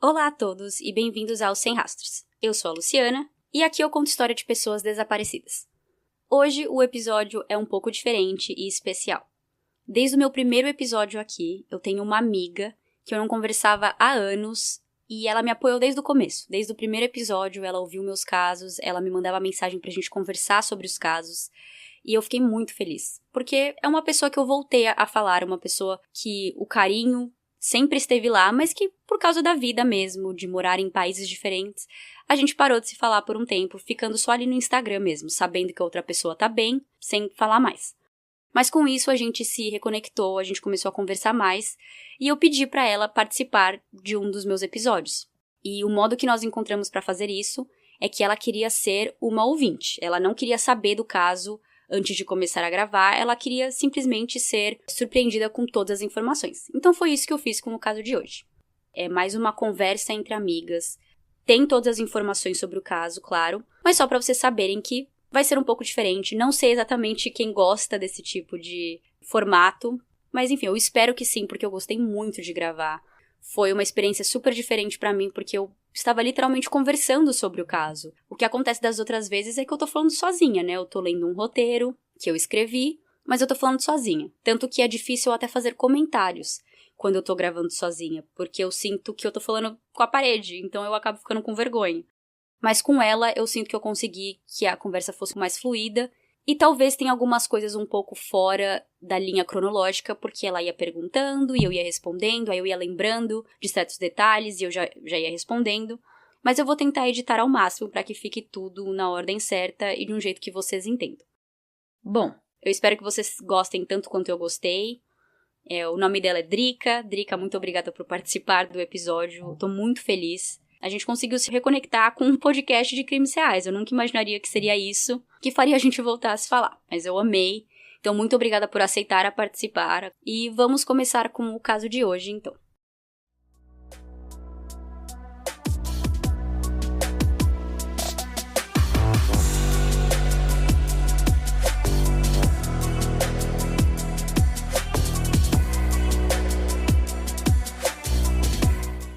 Olá a todos e bem-vindos ao Sem Rastros. Eu sou a Luciana e aqui eu conto história de pessoas desaparecidas. Hoje o episódio é um pouco diferente e especial. Desde o meu primeiro episódio aqui, eu tenho uma amiga que eu não conversava há anos e ela me apoiou desde o começo. Desde o primeiro episódio, ela ouviu meus casos, ela me mandava mensagem pra gente conversar sobre os casos. E eu fiquei muito feliz, porque é uma pessoa que eu voltei a falar, uma pessoa que o carinho sempre esteve lá, mas que por causa da vida mesmo, de morar em países diferentes, a gente parou de se falar por um tempo, ficando só ali no Instagram mesmo, sabendo que a outra pessoa tá bem, sem falar mais. Mas com isso a gente se reconectou, a gente começou a conversar mais, e eu pedi pra ela participar de um dos meus episódios. E o modo que nós encontramos pra fazer isso é que ela queria ser uma ouvinte, ela não queria saber do caso antes de começar a gravar, ela queria simplesmente ser surpreendida com todas as informações. Então foi isso que eu fiz com o caso de hoje. É mais uma conversa entre amigas. Tem todas as informações sobre o caso, claro, mas só para vocês saberem que vai ser um pouco diferente. Não sei exatamente quem gosta desse tipo de formato, mas enfim, eu espero que sim, porque eu gostei muito de gravar. Foi uma experiência super diferente pra mim, porque eu estava literalmente conversando sobre o caso. O que acontece das outras vezes é que eu tô falando sozinha, né? Eu tô lendo um roteiro que eu escrevi, mas eu tô falando sozinha. Tanto que é difícil até fazer comentários quando eu tô gravando sozinha, porque eu sinto que eu tô falando com a parede, então eu acabo ficando com vergonha. Mas com ela, eu sinto que eu consegui que a conversa fosse mais fluida, e talvez tenha algumas coisas um pouco fora da linha cronológica, porque ela ia perguntando e eu ia respondendo, aí eu ia lembrando de certos detalhes e eu já ia respondendo. Mas eu vou tentar editar ao máximo para que fique tudo na ordem certa e de um jeito que vocês entendam. Bom, eu espero que vocês gostem tanto quanto eu gostei. O nome dela é Drica. Drica, muito obrigada por participar do episódio. Estou muito feliz. A gente conseguiu se reconectar com um podcast de crimes reais. Eu nunca imaginaria que seria isso que faria a gente voltar a se falar. Mas eu amei. Então, muito obrigada por aceitar a participar. E vamos começar com o caso de hoje, então.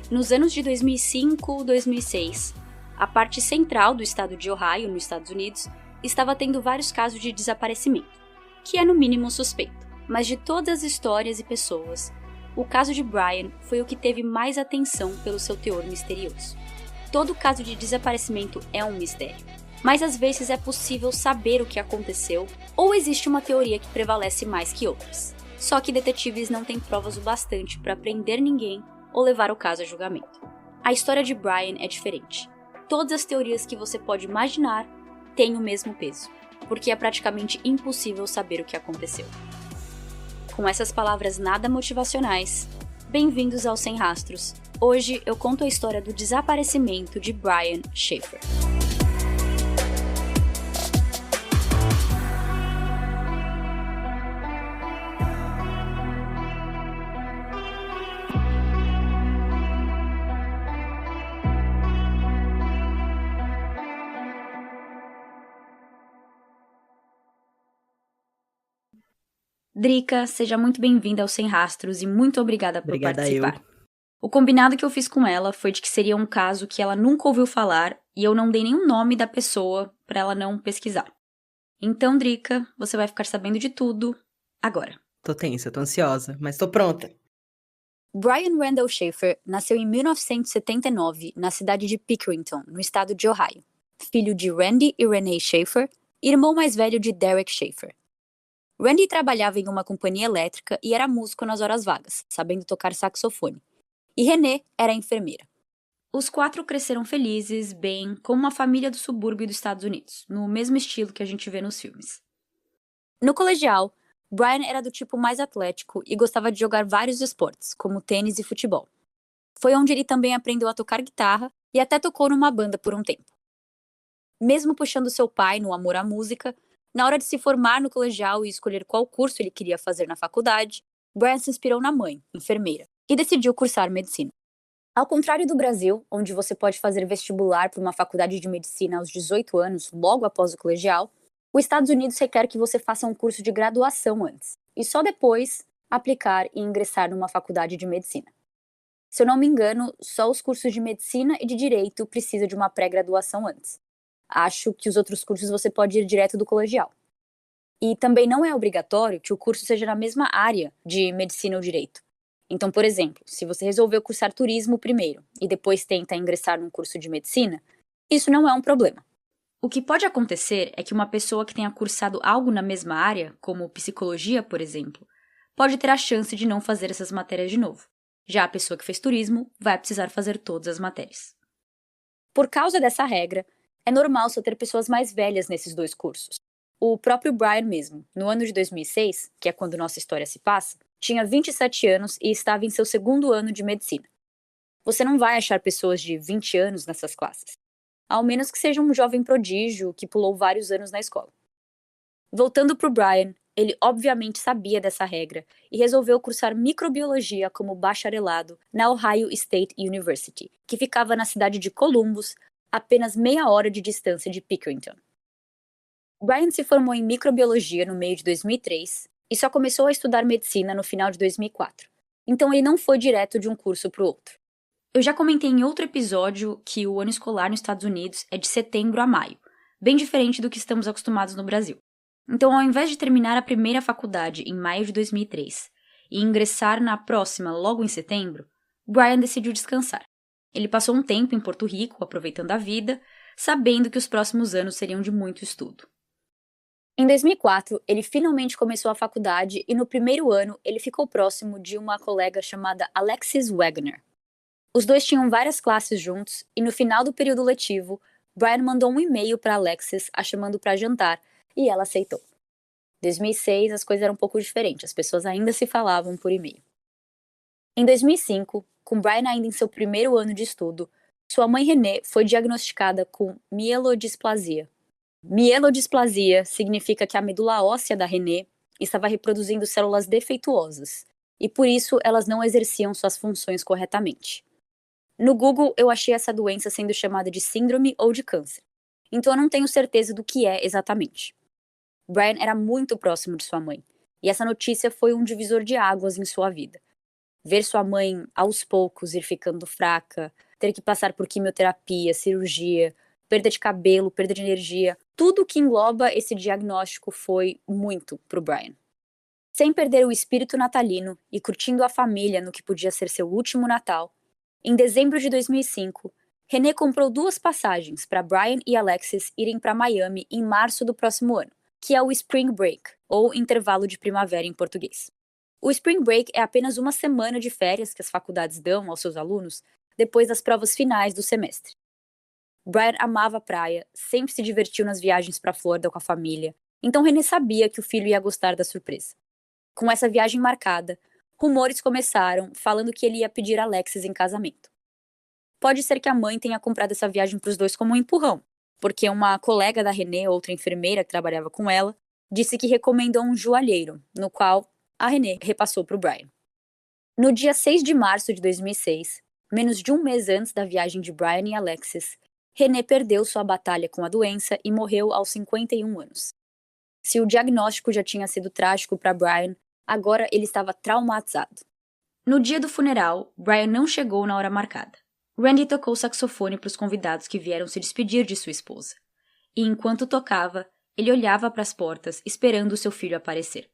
Nos anos de 2005 e 2006, a parte central do estado de Ohio, nos Estados Unidos, estava tendo vários casos de desaparecimento, que é no mínimo suspeito. Mas de todas as histórias e pessoas, o caso de Brian foi o que teve mais atenção pelo seu teor misterioso. Todo caso de desaparecimento é um mistério, mas às vezes é possível saber o que aconteceu ou existe uma teoria que prevalece mais que outras. Só que detetives não têm provas o bastante para prender ninguém ou levar o caso a julgamento. A história de Brian é diferente. Todas as teorias que você pode imaginar têm o mesmo peso, porque é praticamente impossível saber o que aconteceu. Com essas palavras nada motivacionais, bem-vindos ao Sem Rastros. Hoje eu conto a história do desaparecimento de Brian Shaffer. Drica, seja muito bem-vinda ao Sem Rastros e muito obrigada por participar. O combinado que eu fiz com ela foi de que seria um caso que ela nunca ouviu falar e eu não dei nenhum nome da pessoa para ela não pesquisar. Então, Drica, você vai ficar sabendo de tudo agora. Tô tensa, tô ansiosa, mas tô pronta. Brian Randall Shaffer nasceu em 1979 na cidade de Pickerington, no estado de Ohio. Filho de Randy e Renee Shaffer, irmão mais velho de Derek Shaffer. Randy trabalhava em uma companhia elétrica e era músico nas horas vagas, sabendo tocar saxofone. E Renee era enfermeira. Os quatro cresceram felizes, bem, como uma família do subúrbio dos Estados Unidos, no mesmo estilo que a gente vê nos filmes. No colegial, Brian era do tipo mais atlético e gostava de jogar vários esportes, como tênis e futebol. Foi onde ele também aprendeu a tocar guitarra e até tocou numa banda por um tempo. Mesmo puxando seu pai no amor à música, na hora de se formar no colegial e escolher qual curso ele queria fazer na faculdade, Brian se inspirou na mãe, enfermeira, e decidiu cursar medicina. Ao contrário do Brasil, onde você pode fazer vestibular para uma faculdade de medicina aos 18 anos, logo após o colegial, os Estados Unidos requer que você faça um curso de graduação antes, e só depois aplicar e ingressar numa faculdade de medicina. Se eu não me engano, só os cursos de medicina e de direito precisam de uma pré-graduação antes. Acho que os outros cursos você pode ir direto do colegial. E também não é obrigatório que o curso seja na mesma área de medicina ou direito. Então, por exemplo, se você resolveu cursar turismo primeiro e depois tenta ingressar num curso de medicina, isso não é um problema. O que pode acontecer é que uma pessoa que tenha cursado algo na mesma área, como psicologia, por exemplo, pode ter a chance de não fazer essas matérias de novo. Já a pessoa que fez turismo vai precisar fazer todas as matérias. Por causa dessa regra, é normal só ter pessoas mais velhas nesses dois cursos. O próprio Brian mesmo, no ano de 2006, que é quando nossa história se passa, tinha 27 anos e estava em seu segundo ano de medicina. Você não vai achar pessoas de 20 anos nessas classes, ao menos que seja um jovem prodígio que pulou vários anos na escola. Voltando para o Brian, ele obviamente sabia dessa regra e resolveu cursar microbiologia como bacharelado na Ohio State University, que ficava na cidade de Columbus, apenas meia hora de distância de Pickerington. Brian se formou em microbiologia no meio de 2003 e só começou a estudar medicina no final de 2004. Então ele não foi direto de um curso para o outro. Eu já comentei em outro episódio que o ano escolar nos Estados Unidos é de setembro a maio, bem diferente do que estamos acostumados no Brasil. Então, ao invés de terminar a primeira faculdade em maio de 2003 e ingressar na próxima logo em setembro, Brian decidiu descansar. Ele passou um tempo em Porto Rico, aproveitando a vida, sabendo que os próximos anos seriam de muito estudo. Em 2004, ele finalmente começou a faculdade e no primeiro ano ele ficou próximo de uma colega chamada Alexis Wagner. Os dois tinham várias classes juntos e no final do período letivo, Brian mandou um e-mail para Alexis a chamando para jantar e ela aceitou. Em 2006, as coisas eram um pouco diferentes, as pessoas ainda se falavam por e-mail. Em 2005, com Brian ainda em seu primeiro ano de estudo, sua mãe Renée foi diagnosticada com mielodisplasia. Mielodisplasia significa que a medula óssea da Renée estava reproduzindo células defeituosas, e por isso elas não exerciam suas funções corretamente. No Google eu achei essa doença sendo chamada de síndrome ou de câncer, então eu não tenho certeza do que é exatamente. Brian era muito próximo de sua mãe, e essa notícia foi um divisor de águas em sua vida. Ver sua mãe, aos poucos, ir ficando fraca, ter que passar por quimioterapia, cirurgia, perda de cabelo, perda de energia, tudo que engloba esse diagnóstico foi muito pro Brian. Sem perder o espírito natalino e curtindo a família no que podia ser seu último Natal, em dezembro de 2005, Renée comprou 2 passagens para Brian e Alexis irem para Miami em março do próximo ano, que é o Spring Break, ou intervalo de primavera em português. O Spring Break é apenas uma semana de férias que as faculdades dão aos seus alunos depois das provas finais do semestre. Brian amava a praia, sempre se divertiu nas viagens para a Flórida com a família, então Renée sabia que o filho ia gostar da surpresa. Com essa viagem marcada, rumores começaram falando que ele ia pedir Alexis em casamento. Pode ser que a mãe tenha comprado essa viagem para os dois como um empurrão, porque uma colega da Renée, outra enfermeira que trabalhava com ela, disse que recomendou um joalheiro, no qual a Renée repassou para o Brian. No dia 6 de março de 2006, menos de um mês antes da viagem de Brian e Alexis, Renée perdeu sua batalha com a doença e morreu aos 51 anos. Se o diagnóstico já tinha sido trágico para Brian, agora ele estava traumatizado. No dia do funeral, Brian não chegou na hora marcada. Randy tocou o saxofone para os convidados que vieram se despedir de sua esposa. E enquanto tocava, ele olhava para as portas esperando seu filho aparecer.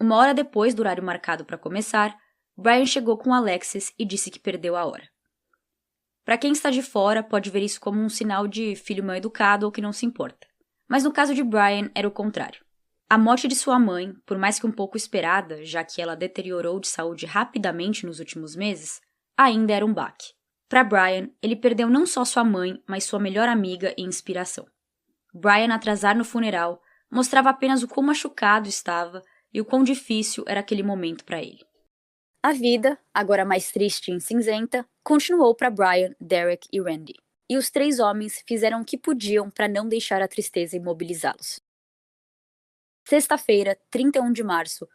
Uma hora depois do horário marcado para começar, Brian chegou com Alexis e disse que perdeu a hora. Para quem está de fora, pode ver isso como um sinal de filho mal educado ou que não se importa. Mas no caso de Brian, era o contrário. A morte de sua mãe, por mais que um pouco esperada, já que ela deteriorou de saúde rapidamente nos últimos meses, ainda era um baque. Para Brian, ele perdeu não só sua mãe, mas sua melhor amiga e inspiração. Brian atrasar no funeral mostrava apenas o quão machucado estava e o quão difícil era aquele momento para ele. A vida, agora mais triste e cinzenta, continuou para Brian, Derek e Randy. E os 3 homens fizeram o que podiam para não deixar a tristeza imobilizá-los. Sexta-feira, 31 de março,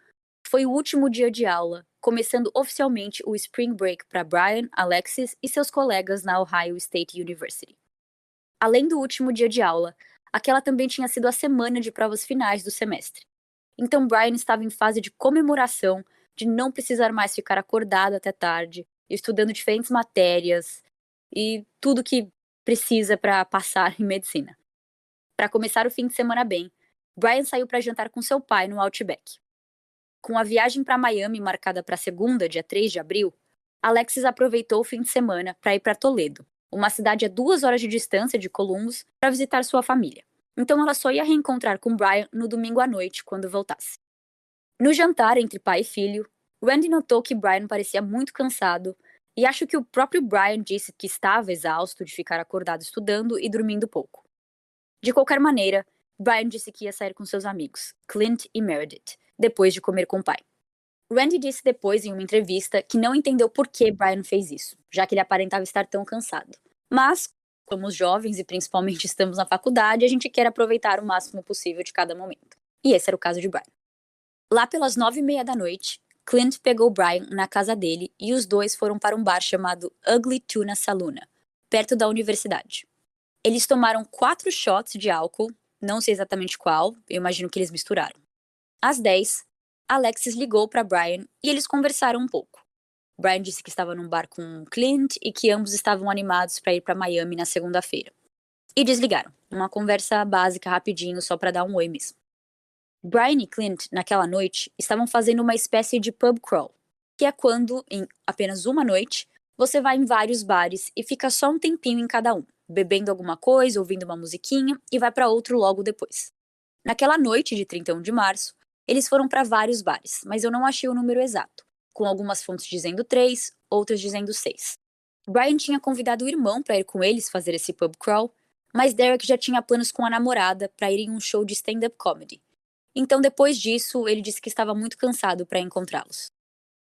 foi o último dia de aula, começando oficialmente o Spring Break para Brian, Alexis e seus colegas na Ohio State University. Além do último dia de aula, aquela também tinha sido a semana de provas finais do semestre. Então Brian estava em fase de comemoração de não precisar mais ficar acordado até tarde, estudando diferentes matérias e tudo que precisa para passar em medicina. Para começar o fim de semana bem, Brian saiu para jantar com seu pai no Outback. Com a viagem para Miami marcada para segunda, dia 3 de abril, Alexis aproveitou o fim de semana para ir para Toledo, uma cidade a 2 horas de distância de Columbus, para visitar sua família. Então ela só ia reencontrar com Brian no domingo à noite, quando voltasse. No jantar entre pai e filho, Randy notou que Brian parecia muito cansado e acho que o próprio Brian disse que estava exausto de ficar acordado estudando e dormindo pouco. De qualquer maneira, Brian disse que ia sair com seus amigos, Clint e Meredith, depois de comer com o pai. Randy disse depois, em uma entrevista, que não entendeu por que Brian fez isso, já que ele aparentava estar tão cansado. Mas, somos jovens e principalmente estamos na faculdade, a gente quer aproveitar o máximo possível de cada momento. E esse era o caso de Brian. Lá pelas 9h30 da noite, Clint pegou Brian na casa dele e os dois foram para um bar chamado Ugly Tuna Saloon, perto da universidade. Eles tomaram 4 shots de álcool, não sei exatamente qual, eu imagino que eles misturaram. Às 10, Alexis ligou para Brian e eles conversaram um pouco. Brian disse que estava num bar com Clint e que ambos estavam animados para ir para Miami na segunda-feira. E desligaram, uma conversa básica rapidinho só para dar um oi mesmo. Brian e Clint, naquela noite, estavam fazendo uma espécie de pub crawl, que é quando, em apenas uma noite, você vai em vários bares e fica só um tempinho em cada um, bebendo alguma coisa, ouvindo uma musiquinha e vai para outro logo depois. Naquela noite de 31 de março, eles foram para vários bares, mas eu não achei o número exato, com algumas fontes dizendo 3, outras dizendo 6. Brian tinha convidado o irmão para ir com eles fazer esse pub crawl, mas Derek já tinha planos com a namorada para ir em um show de stand-up comedy. Então, depois disso, ele disse que estava muito cansado para encontrá-los.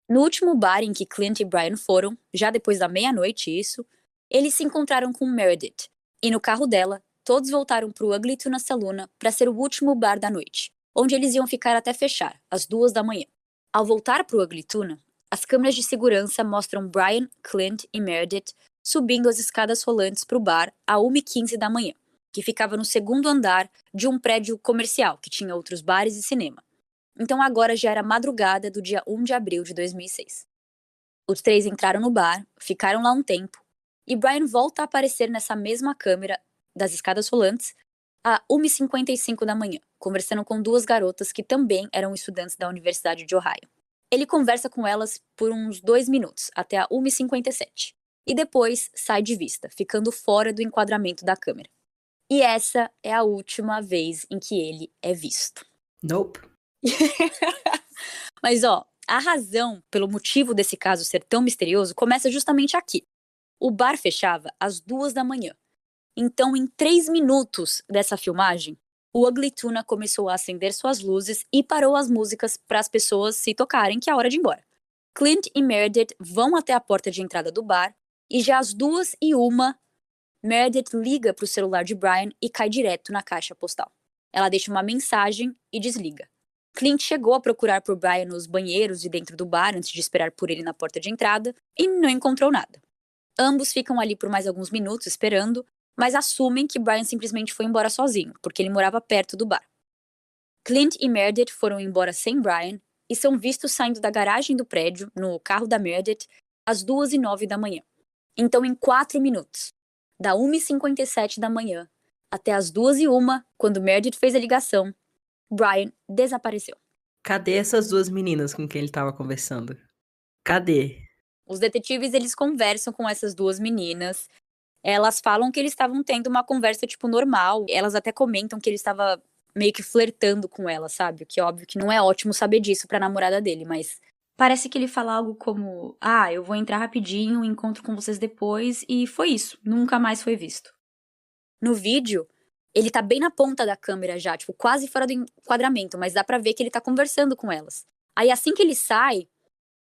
No último bar em que Clint e Brian foram, já depois da meia-noite isso, eles se encontraram com Meredith, e no carro dela, todos voltaram para o Ugly Tuna Saloon para ser o último bar da noite, onde eles iam ficar até fechar, às 2 da manhã. Ao voltar para o Ugly Tuna, as câmeras de segurança mostram Brian, Clint e Meredith subindo as escadas rolantes para o bar a 1h15 da manhã, que ficava no segundo andar de um prédio comercial que tinha outros bares e cinema. Então agora já era madrugada do dia 1 de abril de 2006. Os 3 entraram no bar, ficaram lá um tempo, e Brian volta a aparecer nessa mesma câmera das escadas rolantes a 1h55 da manhã, conversando com 2 garotas que também eram estudantes da Universidade de Ohio. Ele conversa com elas por uns 2 minutos, até a 1h57, e depois sai de vista, ficando fora do enquadramento da câmera. E essa é a última vez em que ele é visto. Nope. Mas a razão pelo motivo desse caso ser tão misterioso começa justamente aqui. O bar fechava às 2 da manhã. Então, em 3 minutos dessa filmagem, o Ugly Tuna começou a acender suas luzes e parou as músicas para as pessoas se tocarem, que é a hora de ir embora. Clint e Meredith vão até a porta de entrada do bar e já às 2h01, Meredith liga para o celular de Brian e cai direto na caixa postal. Ela deixa uma mensagem e desliga. Clint chegou a procurar por Brian nos banheiros e dentro do bar antes de esperar por ele na porta de entrada e não encontrou nada. Ambos ficam ali por mais alguns minutos esperando, mas assumem que Brian simplesmente foi embora sozinho, porque ele morava perto do bar. Clint e Meredith foram embora sem Brian e são vistos saindo da garagem do prédio, no carro da Meredith, às 2h09 da manhã. Então, em 4 minutos, da 1h57 da manhã até as 2h01, quando Meredith fez a ligação, Brian desapareceu. Cadê essas 2 meninas com quem ele tava conversando? Cadê? Os detetives, eles conversam com essas 2 meninas. Elas falam que eles estavam tendo uma conversa, normal. Elas até comentam que ele estava meio que flertando com ela, sabe? O que é óbvio que não é ótimo saber disso pra namorada dele, mas parece que ele fala algo como: eu vou entrar rapidinho, encontro com vocês depois, e foi isso. Nunca mais foi visto. No vídeo, ele tá bem na ponta da câmera já, quase fora do enquadramento, mas dá pra ver que ele tá conversando com elas. Aí assim que ele sai,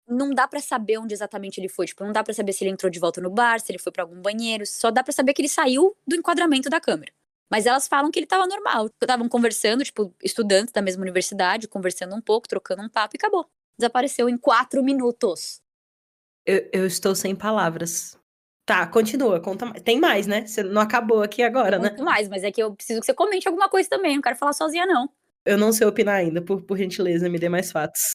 não dá pra saber onde exatamente ele foi. Não dá pra saber se ele entrou de volta no bar, se ele foi pra algum banheiro. Só dá pra saber que ele saiu do enquadramento da câmera. Mas elas falam que ele tava normal. Estavam conversando, estudantes da mesma universidade, conversando um pouco, trocando um papo e acabou. Desapareceu em 4 minutos. Eu estou sem palavras. Tá, continua, conta mais. Tem mais, né? Você não acabou aqui agora, né? Muito mais, mas é que eu preciso que você comente alguma coisa também. Não quero falar sozinha, não. Eu não sei opinar ainda, por gentileza, me dê mais fatos.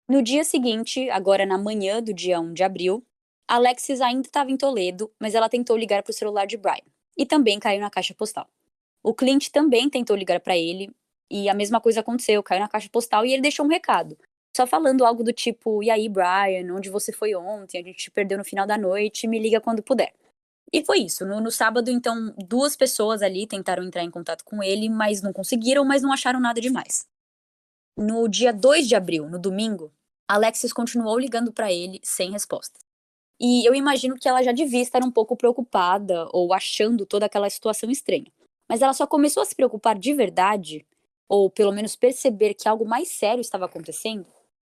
No dia seguinte, agora na manhã do dia 1 de abril, Alexis ainda estava em Toledo, mas ela tentou ligar para o celular de Brian. E também caiu na caixa postal. O Clint também tentou ligar para ele, e a mesma coisa aconteceu, caiu na caixa postal e ele deixou um recado. Só falando algo do tipo, e aí, Brian, onde você foi ontem? A gente te perdeu no final da noite, me liga quando puder. E foi isso. No sábado, então, 2 pessoas ali tentaram entrar em contato com ele, mas não conseguiram, mas não acharam nada demais. No dia 2 de abril, no domingo, Alexis continuou ligando para ele sem resposta. E eu imagino que ela já devia estar um pouco preocupada ou achando toda aquela situação estranha. Mas ela só começou a se preocupar de verdade, ou pelo menos perceber que algo mais sério estava acontecendo,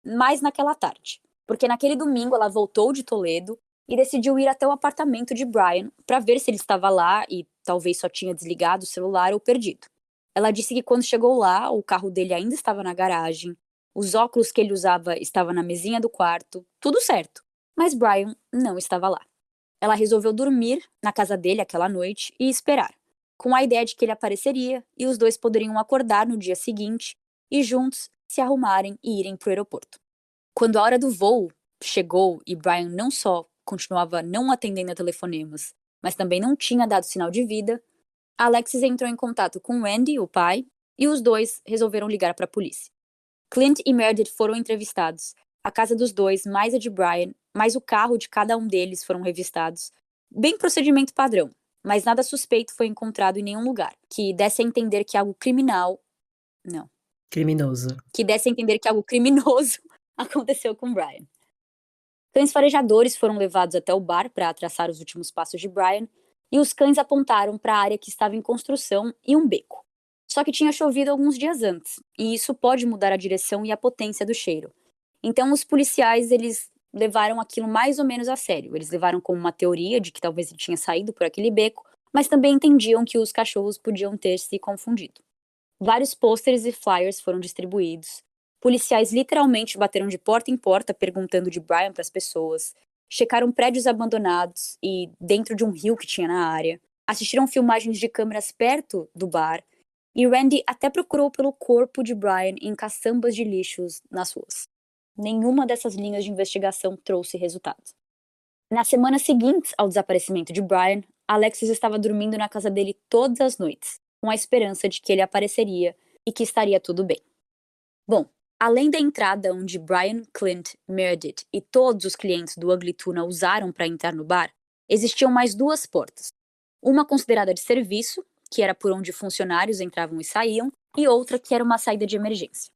mais naquela tarde. Porque naquele domingo ela voltou de Toledo e decidiu ir até o apartamento de Brian para ver se ele estava lá e talvez só tinha desligado o celular ou perdido. Ela disse que quando chegou lá, o carro dele ainda estava na garagem, os óculos que ele usava estavam na mesinha do quarto, tudo certo. Mas Brian não estava lá. Ela resolveu dormir na casa dele aquela noite e esperar, com a ideia de que ele apareceria e os dois poderiam acordar no dia seguinte e juntos se arrumarem e irem para o aeroporto. Quando a hora do voo chegou e Brian não só continuava não atendendo a telefonemas, mas também não tinha dado sinal de vida, Alexis entrou em contato com Randy, o pai, e os dois resolveram ligar para a polícia. Clint e Meredith foram entrevistados. A casa dos dois, mais a de Brian, mais o carro de cada um deles foram revistados. Bem procedimento padrão, mas nada suspeito foi encontrado em nenhum lugar, que desse a entender que algo criminal... Não. Criminoso. Que desse a entender que algo criminoso aconteceu com Brian. Cães farejadores foram levados até o bar para traçar os últimos passos de Brian, e os cães apontaram para a área que estava em construção e um beco. Só que tinha chovido alguns dias antes, e isso pode mudar a direção e a potência do cheiro. Então os policiais, eles levaram aquilo mais ou menos a sério. Eles levaram como uma teoria de que talvez ele tinha saído por aquele beco, mas também entendiam que os cachorros podiam ter se confundido. Vários pôsteres e flyers foram distribuídos. Policiais literalmente bateram de porta em porta perguntando de Brian para as pessoas. Checaram prédios abandonados e dentro de um rio que tinha na área. Assistiram filmagens de câmeras perto do bar. E Randy até procurou pelo corpo de Brian em caçambas de lixos nas ruas. Nenhuma dessas linhas de investigação trouxe resultados. Nas semanas seguintes ao desaparecimento de Brian, Alexis estava dormindo na casa dele todas as noites, com a esperança de que ele apareceria e que estaria tudo bem. Bom, além da entrada onde Brian, Clint, Meredith e todos os clientes do Ugly Tuna usaram para entrar no bar, existiam mais 2 portas. Uma considerada de serviço, que era por onde funcionários entravam e saíam, e outra que era uma saída de emergência.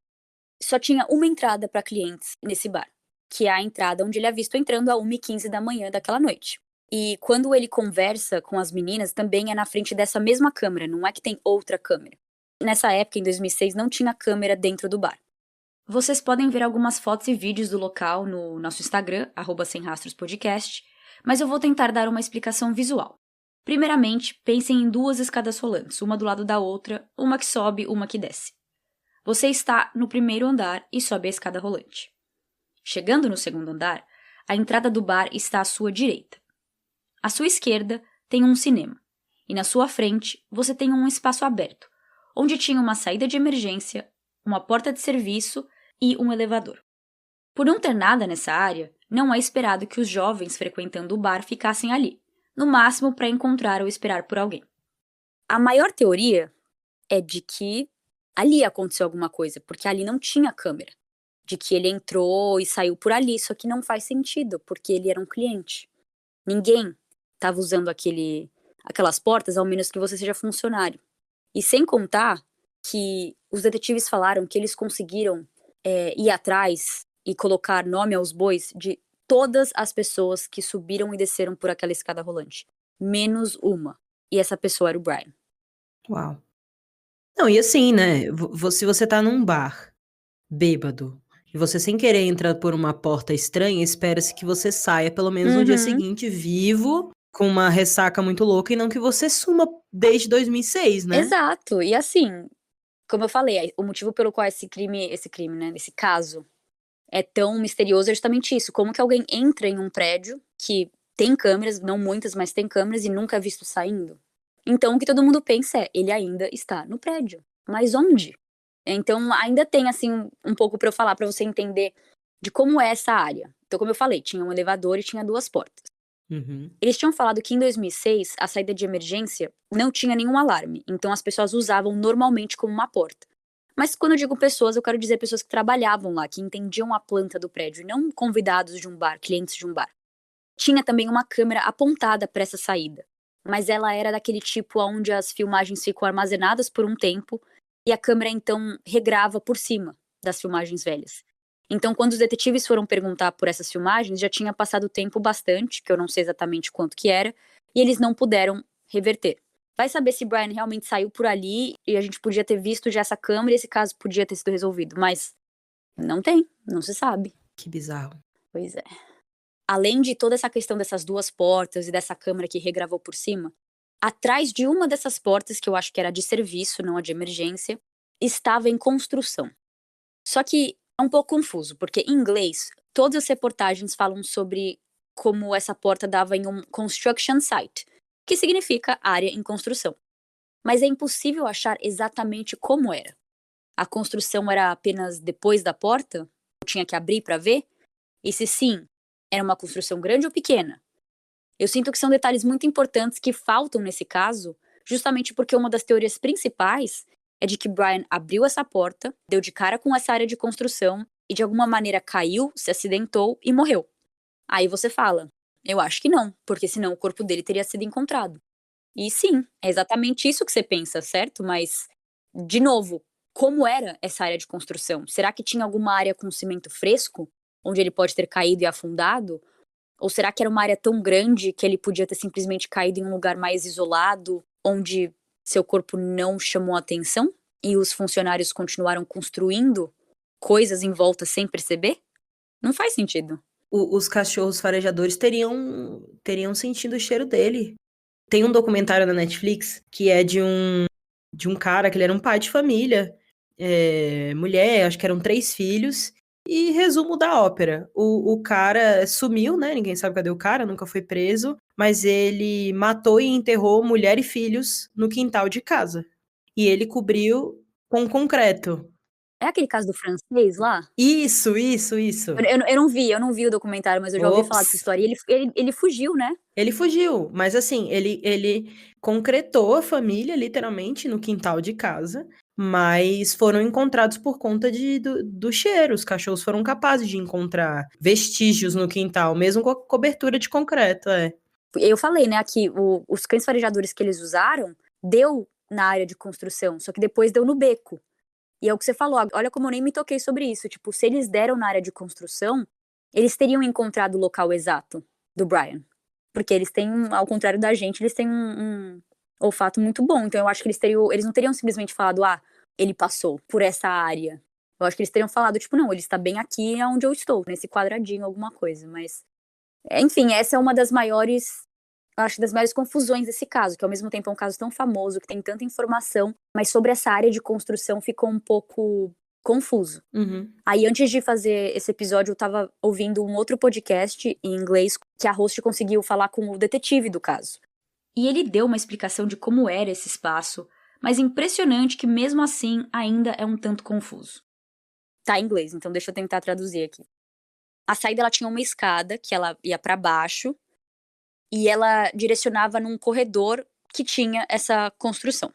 Só tinha uma entrada para clientes nesse bar, que é a entrada onde ele é visto entrando a 1h15 da manhã daquela noite. E quando ele conversa com as meninas, também é na frente dessa mesma câmera, não é que tem outra câmera. Nessa época, em 2006, não tinha câmera dentro do bar. Vocês podem ver algumas fotos e vídeos do local no nosso Instagram, @semrastrospodcast, mas eu vou tentar dar uma explicação visual. Primeiramente, pensem em 2 escadas rolantes, uma do lado da outra, uma que sobe, uma que desce. Você está no primeiro andar e sobe a escada rolante. Chegando no segundo andar, a entrada do bar está à sua direita. À sua esquerda tem um cinema, e na sua frente você tem um espaço aberto, onde tinha uma saída de emergência, uma porta de serviço e um elevador. Por não ter nada nessa área, não é esperado que os jovens frequentando o bar ficassem ali, no máximo para encontrar ou esperar por alguém. A maior teoria é de que ali aconteceu alguma coisa, porque ali não tinha câmera. De que ele entrou e saiu por ali, só que não faz sentido, porque ele era um cliente. Ninguém estava usando aquelas portas, ao menos que você seja funcionário. E sem contar que os detetives falaram que eles conseguiram ir atrás e colocar nome aos bois de todas as pessoas que subiram e desceram por aquela escada rolante. Menos uma. E essa pessoa era o Brian. Uau. Não, e assim, né? Se você tá num bar, bêbado, e você sem querer entra por uma porta estranha, espera-se que você saia pelo menos no dia seguinte vivo, com uma ressaca muito louca, e não que você suma desde 2006, né? Exato. E assim, como eu falei, o motivo pelo qual esse crime, né, esse caso é tão misterioso é justamente isso. Como que alguém entra em um prédio que tem câmeras, não muitas, mas tem câmeras e nunca é visto saindo? Então o que todo mundo pensa é, ele ainda está no prédio. Mas onde? Então ainda tem assim um pouco pra eu falar, pra você entender de como é essa área. Então como eu falei, tinha um elevador e tinha 2 portas. Uhum. Eles tinham falado que em 2006 a saída de emergência não tinha nenhum alarme, então as pessoas usavam normalmente como uma porta. Mas quando eu digo pessoas, eu quero dizer pessoas que trabalhavam lá, que entendiam a planta do prédio, e não convidados de um bar, clientes de um bar. Tinha também uma câmera apontada para essa saída, mas ela era daquele tipo onde as filmagens ficam armazenadas por um tempo e a câmera então regrava por cima das filmagens velhas. Então, quando os detetives foram perguntar por essas filmagens, já tinha passado tempo bastante, que eu não sei exatamente quanto que era, e eles não puderam reverter. Vai saber se Brian realmente saiu por ali e a gente podia ter visto já essa câmera e esse caso podia ter sido resolvido, mas não tem, não se sabe. Que bizarro. Pois é. Além de toda essa questão dessas duas portas e dessa câmera que regravou por cima, atrás de uma dessas portas, que eu acho que era de serviço, não a de emergência, estava em construção. Só que é um pouco confuso, porque em inglês, todas as reportagens falam sobre como essa porta dava em um construction site, que significa área em construção. Mas é impossível achar exatamente como era. A construção era apenas depois da porta? Eu tinha que abrir para ver? E se sim, era uma construção grande ou pequena? Eu sinto que são detalhes muito importantes que faltam nesse caso, justamente porque uma das teorias principais é de que Brian abriu essa porta, deu de cara com essa área de construção e de alguma maneira caiu, se acidentou e morreu. Aí você fala, eu acho que não, porque senão o corpo dele teria sido encontrado. E sim, é exatamente isso que você pensa, certo? Mas, de novo, como era essa área de construção? Será que tinha alguma área com cimento fresco, onde ele pode ter caído e afundado? Ou será que era uma área tão grande que ele podia ter simplesmente caído em um lugar mais isolado, onde seu corpo não chamou atenção? E os funcionários continuaram construindo coisas em volta sem perceber? Não faz sentido. Os cachorros farejadores teriam sentido o cheiro dele. Tem um documentário na Netflix que é de um cara que ele era um pai de família, mulher, acho que eram 3 filhos, e resumo da ópera, o cara sumiu, né, ninguém sabe cadê o cara, nunca foi preso, mas ele matou e enterrou mulher e filhos no quintal de casa. E ele cobriu com concreto. É aquele caso do francês lá? Isso, isso, isso. Eu não vi o documentário, mas eu já ouvi falar dessa Ops. história. E ele fugiu, né? Ele fugiu, mas assim, ele concretou a família, literalmente, no quintal de casa, mas foram encontrados por conta do cheiro. Os cachorros foram capazes de encontrar vestígios no quintal, mesmo com a cobertura de concreto, é. Eu falei, né, que os cães farejadores que eles usaram deu na área de construção, só que depois deu no beco. E é o que você falou, olha como eu nem me toquei sobre isso. Tipo, se eles deram na área de construção, eles teriam encontrado o local exato do Brian. Porque eles têm, ao contrário da gente, eles têm um olfato muito bom. Então eu acho que eles não teriam simplesmente falado, ah, ele passou por essa área. Eu acho que eles teriam falado, tipo, não, ele está bem aqui onde eu estou, nesse quadradinho, alguma coisa. Mas, enfim, essa é uma das maiores, acho que das maiores confusões desse caso, que ao mesmo tempo é um caso tão famoso, que tem tanta informação, mas sobre essa área de construção ficou um pouco confuso. Uhum. Aí, antes de fazer esse episódio, eu tava ouvindo um outro podcast em inglês que a host conseguiu falar com o detetive do caso. E ele deu uma explicação de como era esse espaço, mas impressionante que mesmo assim ainda é um tanto confuso. Tá em inglês, então deixa eu tentar traduzir aqui. A saída ela tinha uma escada que ela ia para baixo e ela direcionava num corredor que tinha essa construção.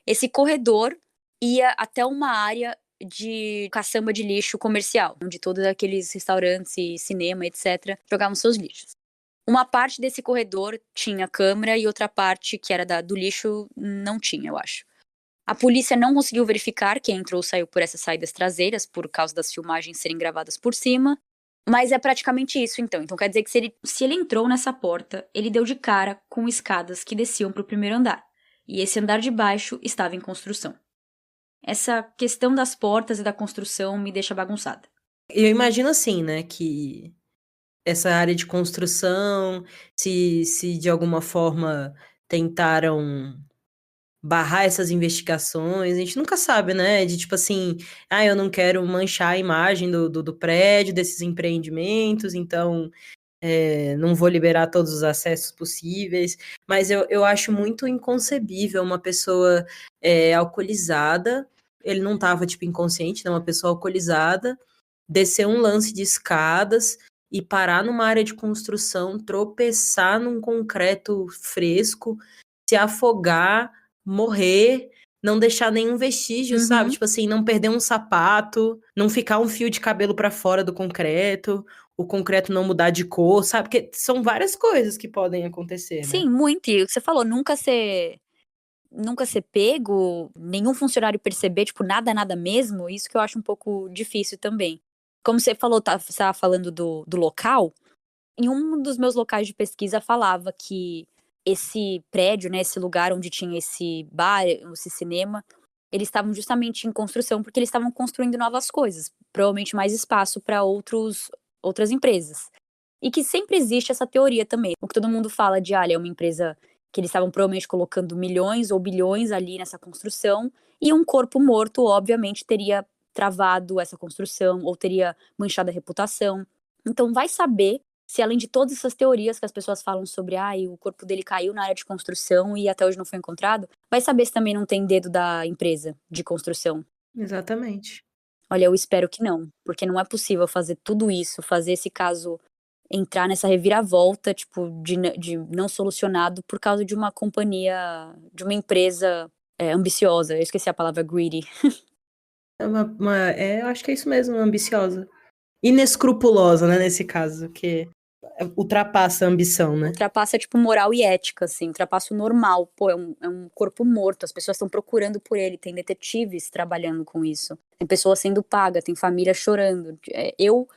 Esse corredor ia até uma área de caçamba de lixo comercial, onde todos aqueles restaurantes e cinema, etc., jogavam seus lixos. Uma parte desse corredor tinha câmera e outra parte, que era do lixo, não tinha, eu acho. A polícia não conseguiu verificar quem entrou ou saiu por essas saídas traseiras, por causa das filmagens serem gravadas por cima, mas é praticamente isso, então. Então quer dizer que se ele entrou nessa porta, ele deu de cara com escadas que desciam para o primeiro andar. E esse andar de baixo estava em construção. Essa questão das portas e da construção me deixa bagunçada. Eu imagino assim, né, que essa área de construção, se de alguma forma tentaram barrar essas investigações, a gente nunca sabe, né, de tipo assim, eu não quero manchar a imagem do prédio, desses empreendimentos, então, não vou liberar todos os acessos possíveis, mas eu acho muito inconcebível uma pessoa, alcoolizada, ele não estava, tipo, inconsciente, né, uma pessoa alcoolizada, descer um lance de escadas e parar numa área de construção, tropeçar num concreto fresco, se afogar, morrer, não deixar nenhum vestígio, sabe? Tipo assim, não perder um sapato, não ficar um fio de cabelo pra fora do concreto, o concreto não mudar de cor, sabe? Porque são várias coisas que podem acontecer, né? Sim, muito. E o que você falou, nunca ser pego, nenhum funcionário perceber, tipo, nada mesmo, isso que eu acho um pouco difícil também. Como você falou, você estava falando do local, em um dos meus locais de pesquisa falava que esse prédio, né, esse lugar onde tinha esse bar, esse cinema, eles estavam justamente em construção porque eles estavam construindo novas coisas, provavelmente mais espaço para outras empresas. E que sempre existe essa teoria também. O que todo mundo fala de, é uma empresa que eles estavam provavelmente colocando milhões ou bilhões ali nessa construção, e um corpo morto, obviamente, teria travado essa construção ou teria manchado a reputação. Então, vai saber se, além de todas essas teorias que as pessoas falam sobre, o corpo dele caiu na área de construção e até hoje não foi encontrado, vai saber se também não tem dedo da empresa de construção. Exatamente. Olha, eu espero que não, porque não é possível fazer tudo isso, fazer esse caso entrar nessa reviravolta, tipo, de não solucionado por causa de uma companhia, de uma empresa ambiciosa. Eu esqueci a palavra greedy. Eu acho que é isso mesmo, ambiciosa. Inescrupulosa, né, nesse caso, que ultrapassa a ambição, né? Ultrapassa, tipo, moral e ética, assim, ultrapassa o normal. Pô, é um corpo morto, as pessoas estão procurando por ele, tem detetives trabalhando com isso, tem pessoas sendo paga, tem família chorando. Eu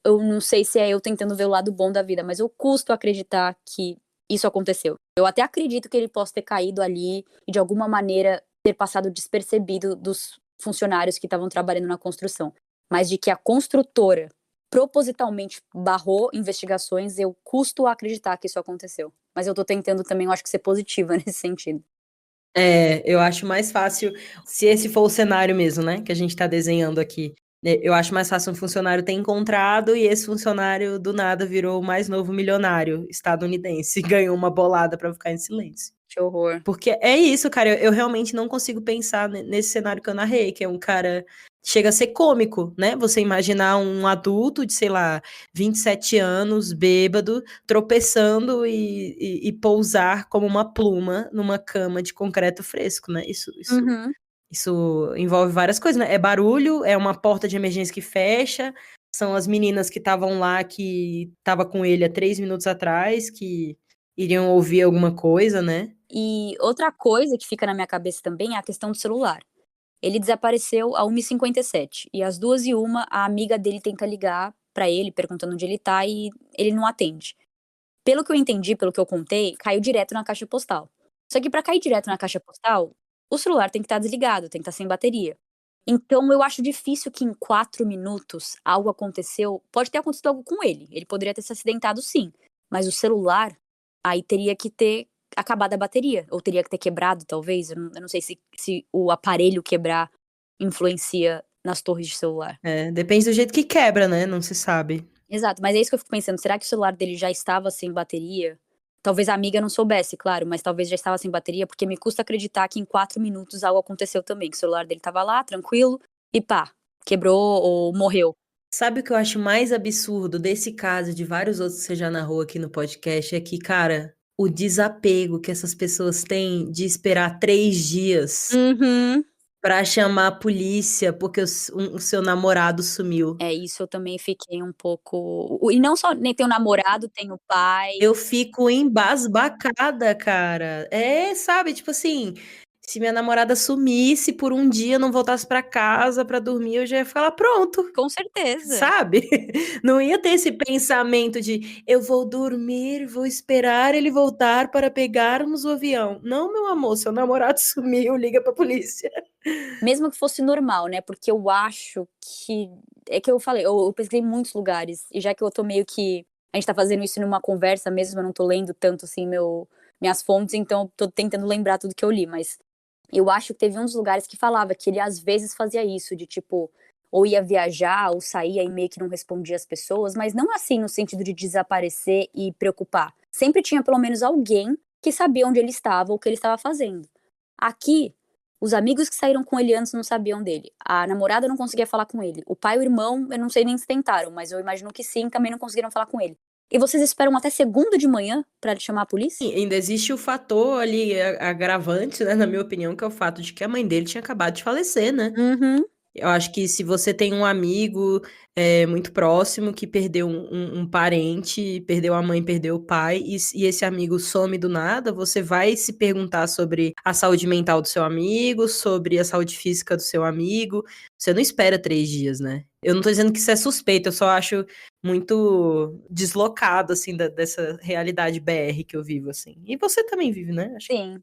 não sei se é eu tentando ver o lado bom da vida, mas eu custo acreditar que isso aconteceu. Eu até acredito que ele possa ter caído ali e de alguma maneira ter passado despercebido dos funcionários que estavam trabalhando na construção. Mas de que a construtora propositalmente barrou investigações, eu custo acreditar que isso aconteceu. Mas eu tô tentando também, eu acho que ser positiva nesse sentido. Eu acho mais fácil, se esse for o cenário mesmo, né, que a gente tá desenhando aqui. Eu acho mais fácil um funcionário ter encontrado e esse funcionário do nada virou o mais novo milionário estadunidense e ganhou uma bolada pra ficar em silêncio. Que horror. Porque é isso, cara, eu realmente não consigo pensar nesse cenário que eu narrei, que é um cara. Chega a ser cômico, né? Você imaginar um adulto de, sei lá, 27 anos, bêbado, tropeçando e pousar como uma pluma numa cama de concreto fresco, né? Uhum. Isso envolve várias coisas, né? É barulho, é uma porta de emergência que fecha, são as meninas que estavam lá, que tava com ele há 3 minutos atrás, que iriam ouvir alguma coisa, né? E outra coisa que fica na minha cabeça também é a questão do celular. Ele desapareceu a 1h57 e às 2h01 a amiga dele tenta ligar pra ele perguntando onde ele tá e ele não atende. Pelo que eu entendi, pelo que eu contei, caiu direto na caixa postal. Só que pra cair direto na caixa postal, o celular tem que estar desligado, tem que estar sem bateria. Então eu acho difícil que em 4 minutos algo aconteceu. Pode ter acontecido algo com ele. Ele poderia ter se acidentado, sim. Mas o celular, aí teria que ter acabado a bateria. Ou teria que ter quebrado, talvez. Eu não sei se o aparelho quebrar influencia nas torres de celular. Depende do jeito que quebra, né? Não se sabe. Exato, mas é isso que eu fico pensando. Será que o celular dele já estava sem bateria? Talvez a amiga não soubesse, claro, mas talvez já estava sem bateria, porque me custa acreditar que em 4 minutos algo aconteceu também. Que o celular dele estava lá, tranquilo, e pá, quebrou ou morreu. Sabe o que eu acho mais absurdo desse caso e de vários outros que você já narrou aqui no podcast? É que, cara, o desapego que essas pessoas têm de esperar 3 dias Uhum. pra chamar a polícia porque o seu namorado sumiu. É, isso eu também fiquei um pouco. E não só nem tem o namorado, tem o pai. Eu fico embasbacada, cara. Sabe, tipo assim, se minha namorada sumisse por um dia, não voltasse pra casa pra dormir, eu já ia ficar lá, pronto. Com certeza. Sabe? Não ia ter esse pensamento de eu vou dormir, vou esperar ele voltar para pegarmos o avião. Não, meu amor, seu namorado sumiu, liga pra polícia. Mesmo que fosse normal, né? Porque eu acho que. É que eu falei, eu pesquisei em muitos lugares, e já que eu tô meio que. A gente tá fazendo isso numa conversa mesmo, eu não tô lendo tanto assim minhas fontes, então eu tô tentando lembrar tudo que eu li, mas eu acho que teve uns lugares que falava que ele às vezes fazia isso, de tipo, ou ia viajar, ou saía e meio que não respondia as pessoas, mas não assim no sentido de desaparecer e preocupar. Sempre tinha pelo menos alguém que sabia onde ele estava ou o que ele estava fazendo. Aqui, Os amigos que saíram com ele antes não sabiam dele. A namorada não conseguia falar com ele. O pai e o irmão, eu não sei nem se tentaram, mas eu imagino que sim, também não conseguiram falar com ele. E vocês esperam até segunda de manhã pra chamar a polícia? E ainda existe o fator ali agravante, né, na minha opinião, que é o fato de que a mãe dele tinha acabado de falecer, né? Uhum. Eu acho que se você tem um amigo muito próximo que perdeu um parente, perdeu a mãe, perdeu o pai, e esse amigo some do nada, você vai se perguntar sobre a saúde mental do seu amigo, sobre a saúde física do seu amigo. Você não espera 3 dias, né? Eu não tô dizendo que isso é suspeito, eu só acho muito deslocado, assim, dessa realidade BR que eu vivo, assim. E você também vive, né? Acho. Sim.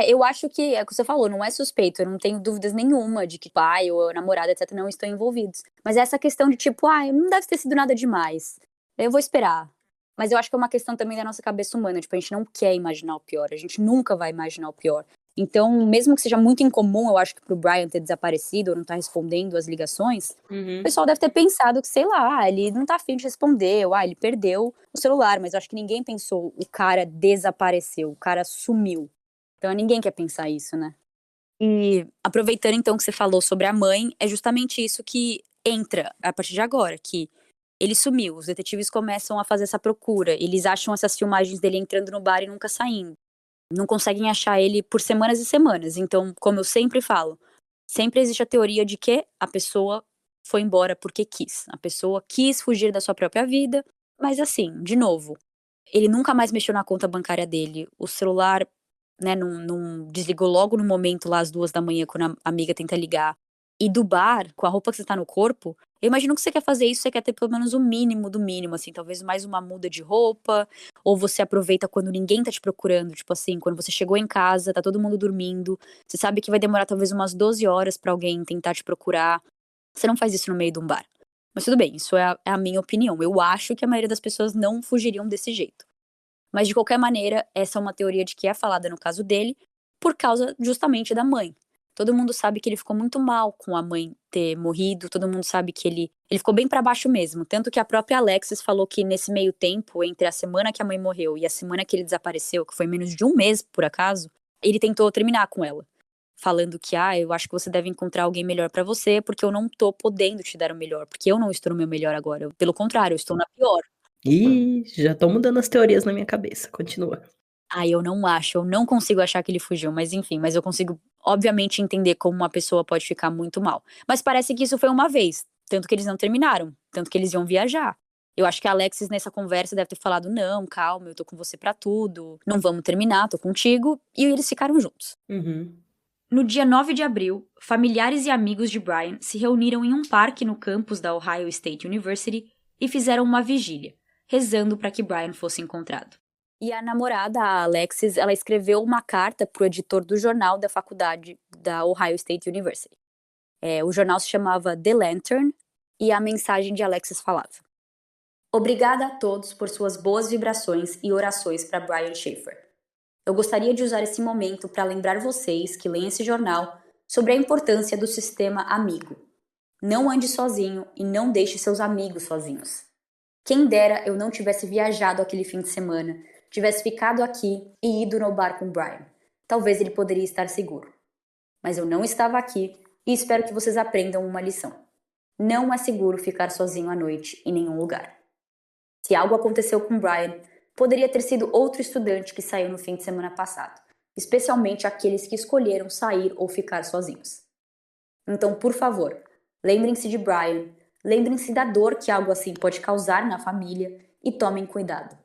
Eu acho que é o que você falou, não é suspeito, eu não tenho dúvidas nenhuma de que pai ou namorada, etc, não estão envolvidos. Mas essa questão de tipo: não deve ter sido nada demais, eu vou esperar". Mas eu acho que é uma questão também da nossa cabeça humana, tipo, a gente não quer imaginar o pior, a gente nunca vai imaginar o pior. Então, mesmo que seja muito incomum, eu acho que para o Brian ter desaparecido ou não estar respondendo as ligações, o Uhum. pessoal deve ter pensado que, sei lá, ele não tá afim de responder, ou ele perdeu o celular, mas eu acho que ninguém pensou: "O cara desapareceu, o cara sumiu". Então ninguém quer pensar isso, né. E aproveitando então que você falou sobre a mãe, é justamente isso que entra a partir de agora, que ele sumiu, os detetives começam a fazer essa procura, eles acham essas filmagens dele entrando no bar e nunca saindo. Não conseguem achar ele por semanas e semanas, então, como eu sempre falo, sempre existe a teoria de que a pessoa foi embora porque quis. A pessoa quis fugir da sua própria vida, mas assim, de novo, ele nunca mais mexeu na conta bancária dele, o celular, né, não desligou logo no momento lá às 2 da manhã quando a amiga tenta ligar. E do bar, com a roupa que você tá no corpo, eu imagino que você quer fazer isso, você quer ter pelo menos o mínimo do mínimo, assim, talvez mais uma muda de roupa, ou você aproveita quando ninguém tá te procurando, tipo assim, quando você chegou em casa, tá todo mundo dormindo, você sabe que vai demorar talvez umas 12 horas pra alguém tentar te procurar, você não faz isso no meio de um bar. Mas tudo bem, isso é a minha opinião, eu acho que a maioria das pessoas não fugiriam desse jeito. Mas de qualquer maneira, essa é uma teoria de que é falada no caso dele, por causa justamente da mãe. Todo mundo sabe que ele ficou muito mal com a mãe ter morrido, todo mundo sabe que ele ficou bem pra baixo mesmo, tanto que a própria Alexis falou que nesse meio tempo, entre a semana que a mãe morreu e a semana que ele desapareceu, que foi menos de um mês por acaso, ele tentou terminar com ela, falando que: eu acho que você deve encontrar alguém melhor pra você, porque eu não tô podendo te dar o melhor, porque eu não estou no meu melhor agora, pelo contrário, eu estou na pior". Ih, já tô mudando as teorias na minha cabeça. Continua. Eu não acho, eu não consigo achar que ele fugiu, mas enfim, mas eu consigo, obviamente, entender como uma pessoa pode ficar muito mal. Mas parece que isso foi uma vez, tanto que eles não terminaram, tanto que eles iam viajar. Eu acho que a Alexis nessa conversa deve ter falado: "Não, calma, eu tô com você pra tudo, não vamos terminar, tô contigo", e eles ficaram juntos. Uhum. No dia 9 de abril, familiares e amigos de Brian se reuniram em um parque no campus da Ohio State University e fizeram uma vigília, rezando para que Brian fosse encontrado. E a namorada, a Alexis, ela escreveu uma carta para o editor do jornal da faculdade da Ohio State University. O jornal se chamava The Lantern e a mensagem de Alexis falava: "Obrigada a todos por suas boas vibrações e orações para Brian Schaefer. Eu gostaria de usar esse momento para lembrar vocês que leem esse jornal sobre a importância do sistema amigo. Não ande sozinho e não deixe seus amigos sozinhos. Quem dera eu não tivesse viajado aquele fim de semana, tivesse ficado aqui e ido no bar com Brian. Talvez ele poderia estar seguro. Mas eu não estava aqui e espero que vocês aprendam uma lição. Não é seguro ficar sozinho à noite em nenhum lugar. Se algo aconteceu com Brian, poderia ter sido outro estudante que saiu no fim de semana passado, especialmente aqueles que escolheram sair ou ficar sozinhos. Então, por favor, lembrem-se de Brian, lembrem-se da dor que algo assim pode causar na família e tomem cuidado.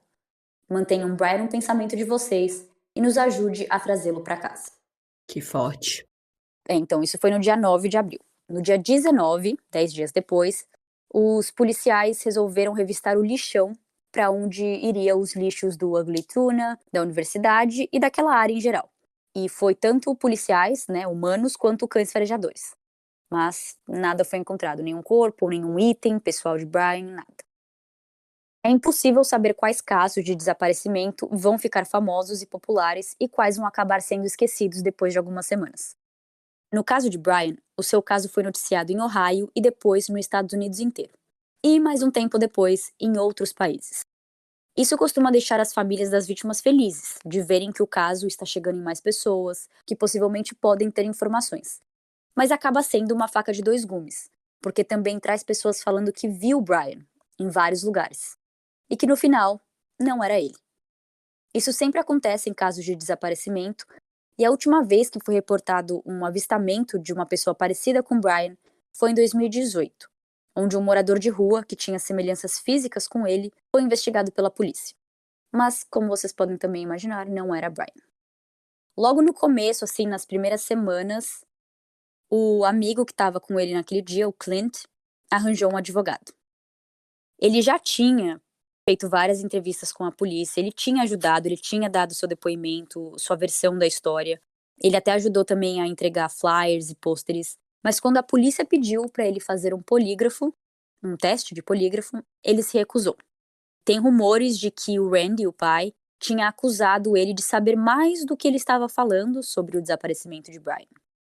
Mantenham Brian no pensamento de vocês e nos ajude a trazê-lo para casa." Que forte. Então, isso foi no dia 9 de abril. No dia 19, 10 dias depois, os policiais resolveram revistar o lixão para onde iriam os lixos do Ugly Tuna, da universidade e daquela área em geral. E foi tanto policiais, né, humanos, quanto cães farejadores. Mas nada foi encontrado, nenhum corpo, nenhum item pessoal de Brian, nada. É impossível saber quais casos de desaparecimento vão ficar famosos e populares e quais vão acabar sendo esquecidos depois de algumas semanas. No caso de Brian, o seu caso foi noticiado em Ohio e depois nos Estados Unidos inteiro. E mais um tempo depois, em outros países. Isso costuma deixar as famílias das vítimas felizes, de verem que o caso está chegando em mais pessoas, que possivelmente podem ter informações. Mas acaba sendo uma faca de dois gumes, porque também traz pessoas falando que viu o Brian em vários lugares e que no final não era ele. Isso sempre acontece em casos de desaparecimento, e a última vez que foi reportado um avistamento de uma pessoa parecida com Brian foi em 2018, onde um morador de rua que tinha semelhanças físicas com ele foi investigado pela polícia. Mas, como vocês podem também imaginar, não era Brian. Logo no começo, assim, nas primeiras semanas, o amigo que estava com ele naquele dia, o Clint, arranjou um advogado. Ele já tinha feito várias entrevistas com a polícia, ele tinha ajudado, ele tinha dado seu depoimento, sua versão da história. Ele até ajudou também a entregar flyers e pôsteres. Mas quando a polícia pediu para ele fazer um polígrafo, um teste de polígrafo, ele se recusou. Tem rumores de que o Randy, o pai, tinha acusado ele de saber mais do que ele estava falando sobre o desaparecimento de Brian.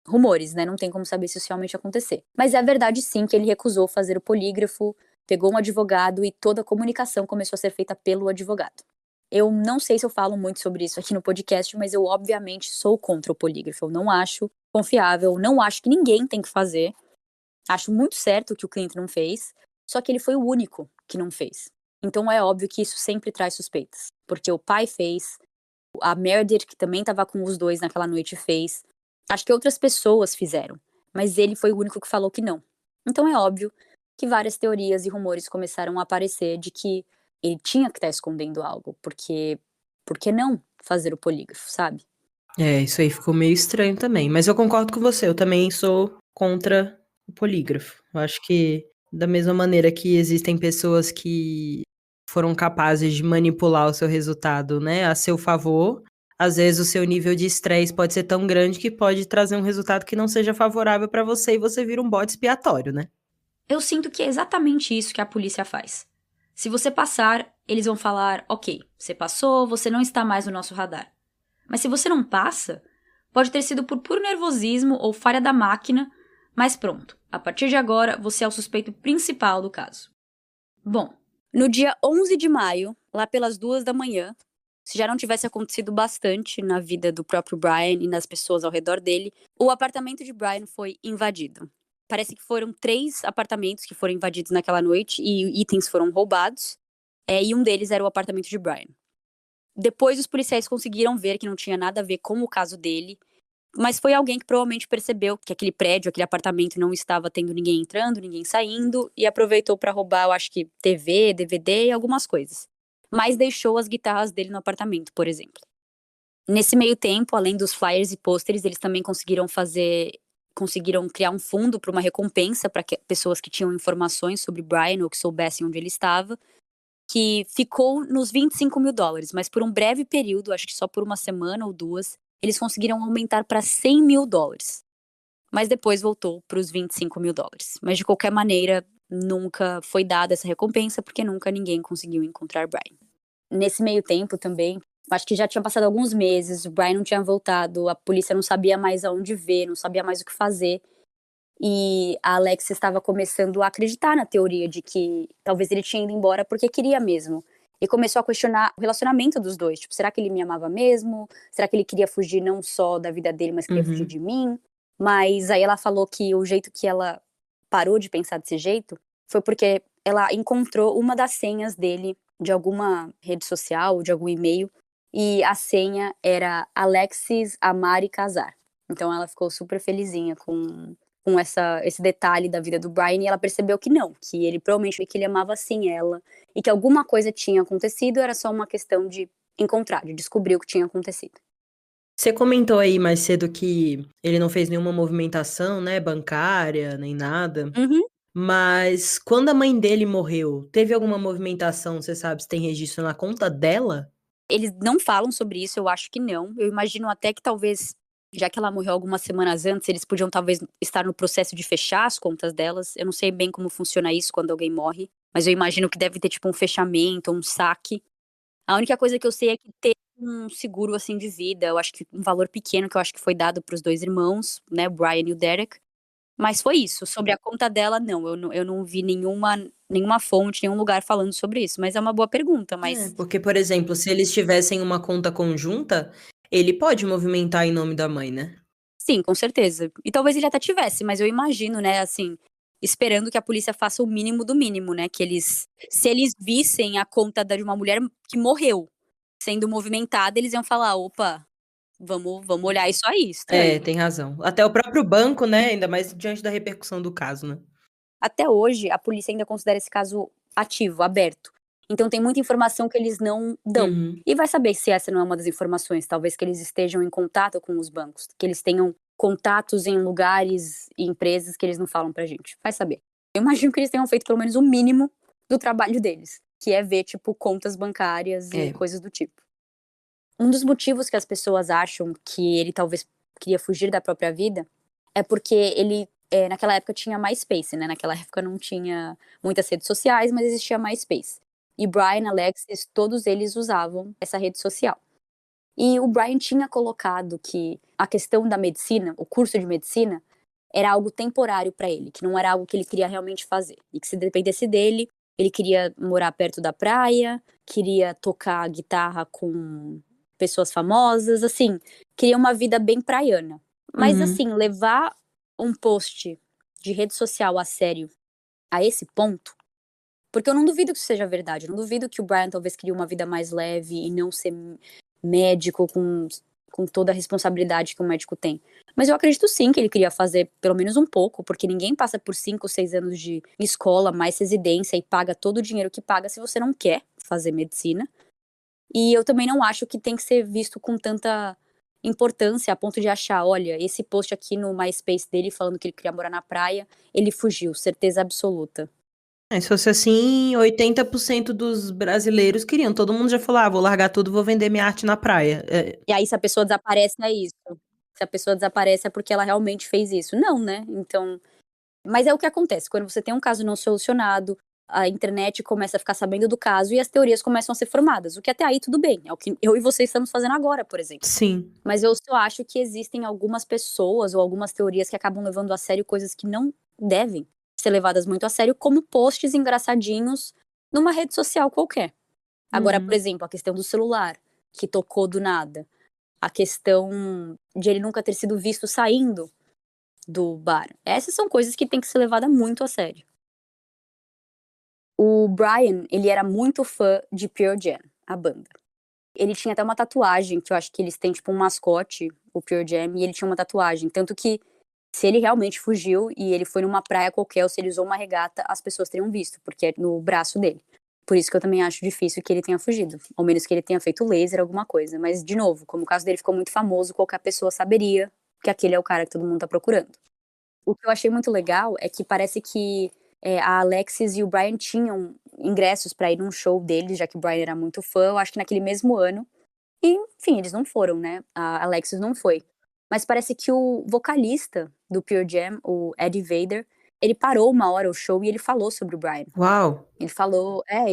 Rumores, né? Não tem como saber se isso realmente acontecer. Mas é verdade sim que ele recusou fazer o polígrafo, pegou um advogado e toda a comunicação começou a ser feita pelo advogado. Eu não sei se eu falo muito sobre isso aqui no podcast, mas eu obviamente sou contra o polígrafo. Eu não acho confiável, não acho que ninguém tem que fazer. Acho muito certo o que o Clint não fez, só que ele foi o único que não fez. Então é óbvio que isso sempre traz suspeitas, porque o pai fez, a Meredith, que também estava com os dois naquela noite, fez. Acho que outras pessoas fizeram, mas ele foi o único que falou que não. Então é óbvio que várias teorias e rumores começaram a aparecer de que ele tinha que estar escondendo algo, porque por que não fazer o polígrafo, sabe? É, isso aí ficou meio estranho também. Mas eu concordo com você, eu também sou contra o polígrafo. Eu acho que, da mesma maneira que existem pessoas que foram capazes de manipular o seu resultado, né, a seu favor, às vezes o seu nível de estresse pode ser tão grande que pode trazer um resultado que não seja favorável pra você e você vira um bode expiatório, né? Eu sinto que é exatamente isso que a polícia faz. Se você passar, eles vão falar: ok, você passou, você não está mais no nosso radar. Mas se você não passa, pode ter sido por puro nervosismo ou falha da máquina, mas pronto, a partir de agora você é o suspeito principal do caso. Bom, no dia 11 de maio, lá pelas 2 da manhã, se já não tivesse acontecido bastante na vida do próprio Brian e nas pessoas ao redor dele, o apartamento de Brian foi invadido. Parece que foram 3 apartamentos que foram invadidos naquela noite e itens foram roubados, e um deles era o apartamento de Brian. Depois os policiais conseguiram ver que não tinha nada a ver com o caso dele, mas foi alguém que provavelmente percebeu que aquele prédio, aquele apartamento não estava tendo ninguém entrando, ninguém saindo, e aproveitou para roubar, eu acho que TV, DVD e algumas coisas. Mas deixou as guitarras dele no apartamento, por exemplo. Nesse meio tempo, além dos flyers e pôsteres, eles também conseguiram criar um fundo para uma recompensa para pessoas que tinham informações sobre Brian ou que soubessem onde ele estava, que ficou nos $25.000, mas por um breve período, acho que só por uma semana ou 2, eles conseguiram aumentar para $100.000. Mas depois voltou para os $25.000. Mas de qualquer maneira, nunca foi dada essa recompensa, porque nunca ninguém conseguiu encontrar Brian. Nesse meio tempo também, acho que já tinha passado alguns meses, o Brian não tinha voltado, a polícia não sabia mais aonde ver, não sabia mais o que fazer. E a Alexia estava começando a acreditar na teoria de que talvez ele tinha ido embora porque queria mesmo. E começou a questionar o relacionamento dos dois. Tipo, será que ele me amava mesmo? Será que ele queria fugir não só da vida dele, mas queria fugir de mim? Mas aí ela falou que o jeito que ela parou de pensar desse jeito foi porque ela encontrou uma das senhas dele de alguma rede social, de algum e-mail, e a senha era Alexis Amar e Casar. Então ela ficou super felizinha com esse detalhe da vida do Brian, e ela percebeu que não, que ele provavelmente que ele amava sim ela, e que alguma coisa tinha acontecido, era só uma questão de encontrar, de descobrir o que tinha acontecido. Você comentou aí mais cedo que ele não fez nenhuma movimentação, né, bancária, nem nada. Uhum. Mas quando a mãe dele morreu, teve alguma movimentação, você sabe se tem registro na conta dela? Eles não falam sobre isso, eu acho que não. Eu imagino até que talvez, já que ela morreu algumas semanas antes, eles podiam talvez estar no processo de fechar as contas delas. Eu não sei bem como funciona isso quando alguém morre, mas eu imagino que deve ter tipo um fechamento, um saque. A única coisa que eu sei é que teve um seguro assim de vida, eu acho que um valor pequeno que eu acho que foi dado para os 2 irmãos, né, o Brian e o Derek. Mas foi isso, sobre a conta dela não, eu não vi nenhuma fonte, nenhum lugar falando sobre isso, mas é uma boa pergunta, mas Porque, por exemplo, se eles tivessem uma conta conjunta, ele pode movimentar em nome da mãe, né? sim, com certeza. E talvez ele até tivesse, mas eu imagino, né, assim, esperando que a polícia faça o mínimo do mínimo, né, que se eles vissem a conta de uma mulher que morreu sendo movimentada, eles iam falar: "Opa, vamos olhar isso aí, É, estranho". tem razão. Até o próprio banco, né, ainda mais diante da repercussão do caso, né. Até hoje, a polícia ainda considera esse caso ativo, aberto. Então tem muita informação que eles não dão. Uhum. E vai saber se essa não é uma das informações, talvez que eles estejam em contato com os bancos, que eles tenham contatos em lugares e empresas que eles não falam pra gente. Vai saber. Eu imagino que eles tenham feito pelo menos o mínimo do trabalho deles, que é ver, tipo, contas bancárias e É. coisas do tipo. Um dos motivos que as pessoas acham que ele talvez queria fugir da própria vida é porque ele, naquela época tinha MySpace, né? Naquela época não tinha muitas redes sociais, mas existia MySpace. E Brian, Alexis, todos eles usavam essa rede social. E o Brian tinha colocado que a questão da medicina, o curso de medicina, era algo temporário para ele, que não era algo que ele queria realmente fazer. E que se dependesse dele, ele queria morar perto da praia, queria tocar guitarra com pessoas famosas, assim, queria uma vida bem praiana. Mas Uhum. assim, levar um post de rede social a sério a esse ponto, porque eu não duvido que isso seja verdade, eu não duvido que o Brian talvez queria uma vida mais leve e não ser médico com toda a responsabilidade que um médico tem. Mas eu acredito sim que ele queria fazer pelo menos um pouco, porque ninguém passa por 5, 6 anos de escola, mais residência e paga todo o dinheiro que paga se você não quer fazer medicina. E eu também não acho que tem que ser visto com tanta importância a ponto de achar, olha, esse post aqui no MySpace dele falando que ele queria morar na praia, ele fugiu, certeza absoluta. Se fosse assim, 80% dos brasileiros queriam. Todo mundo já falou: "Ah, vou largar tudo, vou vender minha arte na praia". E aí se a pessoa desaparece é isso. Se a pessoa desaparece é porque ela realmente fez isso. Não, né? Então, mas é o que acontece, quando você tem um caso não solucionado, a internet começa a ficar sabendo do caso e as teorias começam a ser formadas, o que até aí tudo bem, é o que eu e você estamos fazendo agora, por exemplo. Sim. Mas eu só acho que existem algumas pessoas ou algumas teorias que acabam levando a sério coisas que não devem ser levadas muito a sério, como posts engraçadinhos numa rede social qualquer. Agora, por Uhum. exemplo, a questão do celular, que tocou do nada. A questão de ele nunca ter sido visto saindo do bar. Essas são coisas que tem que ser levada muito a sério. O Brian, ele era muito fã de Pearl Jam, a banda. Ele tinha até uma tatuagem, que eu acho que eles têm tipo um mascote, o Pearl Jam, e ele tinha uma tatuagem. Tanto que, se ele realmente fugiu e ele foi numa praia qualquer ou se ele usou uma regata, as pessoas teriam visto, porque é no braço dele. Por isso que eu também acho difícil que ele tenha fugido. Ao menos que ele tenha feito laser, alguma coisa. Mas, de novo, como o caso dele ficou muito famoso, qualquer pessoa saberia que aquele é o cara que todo mundo tá procurando. O que eu achei muito legal é que parece que a Alexis e o Brian tinham ingressos pra ir num show deles, já que o Brian era muito fã, eu acho que naquele mesmo ano. E, enfim, eles não foram, né? A Alexis não foi. Mas parece que o vocalista do Pearl Jam, o Eddie Vedder, ele parou uma hora o show e ele falou sobre o Brian. Uau! Ele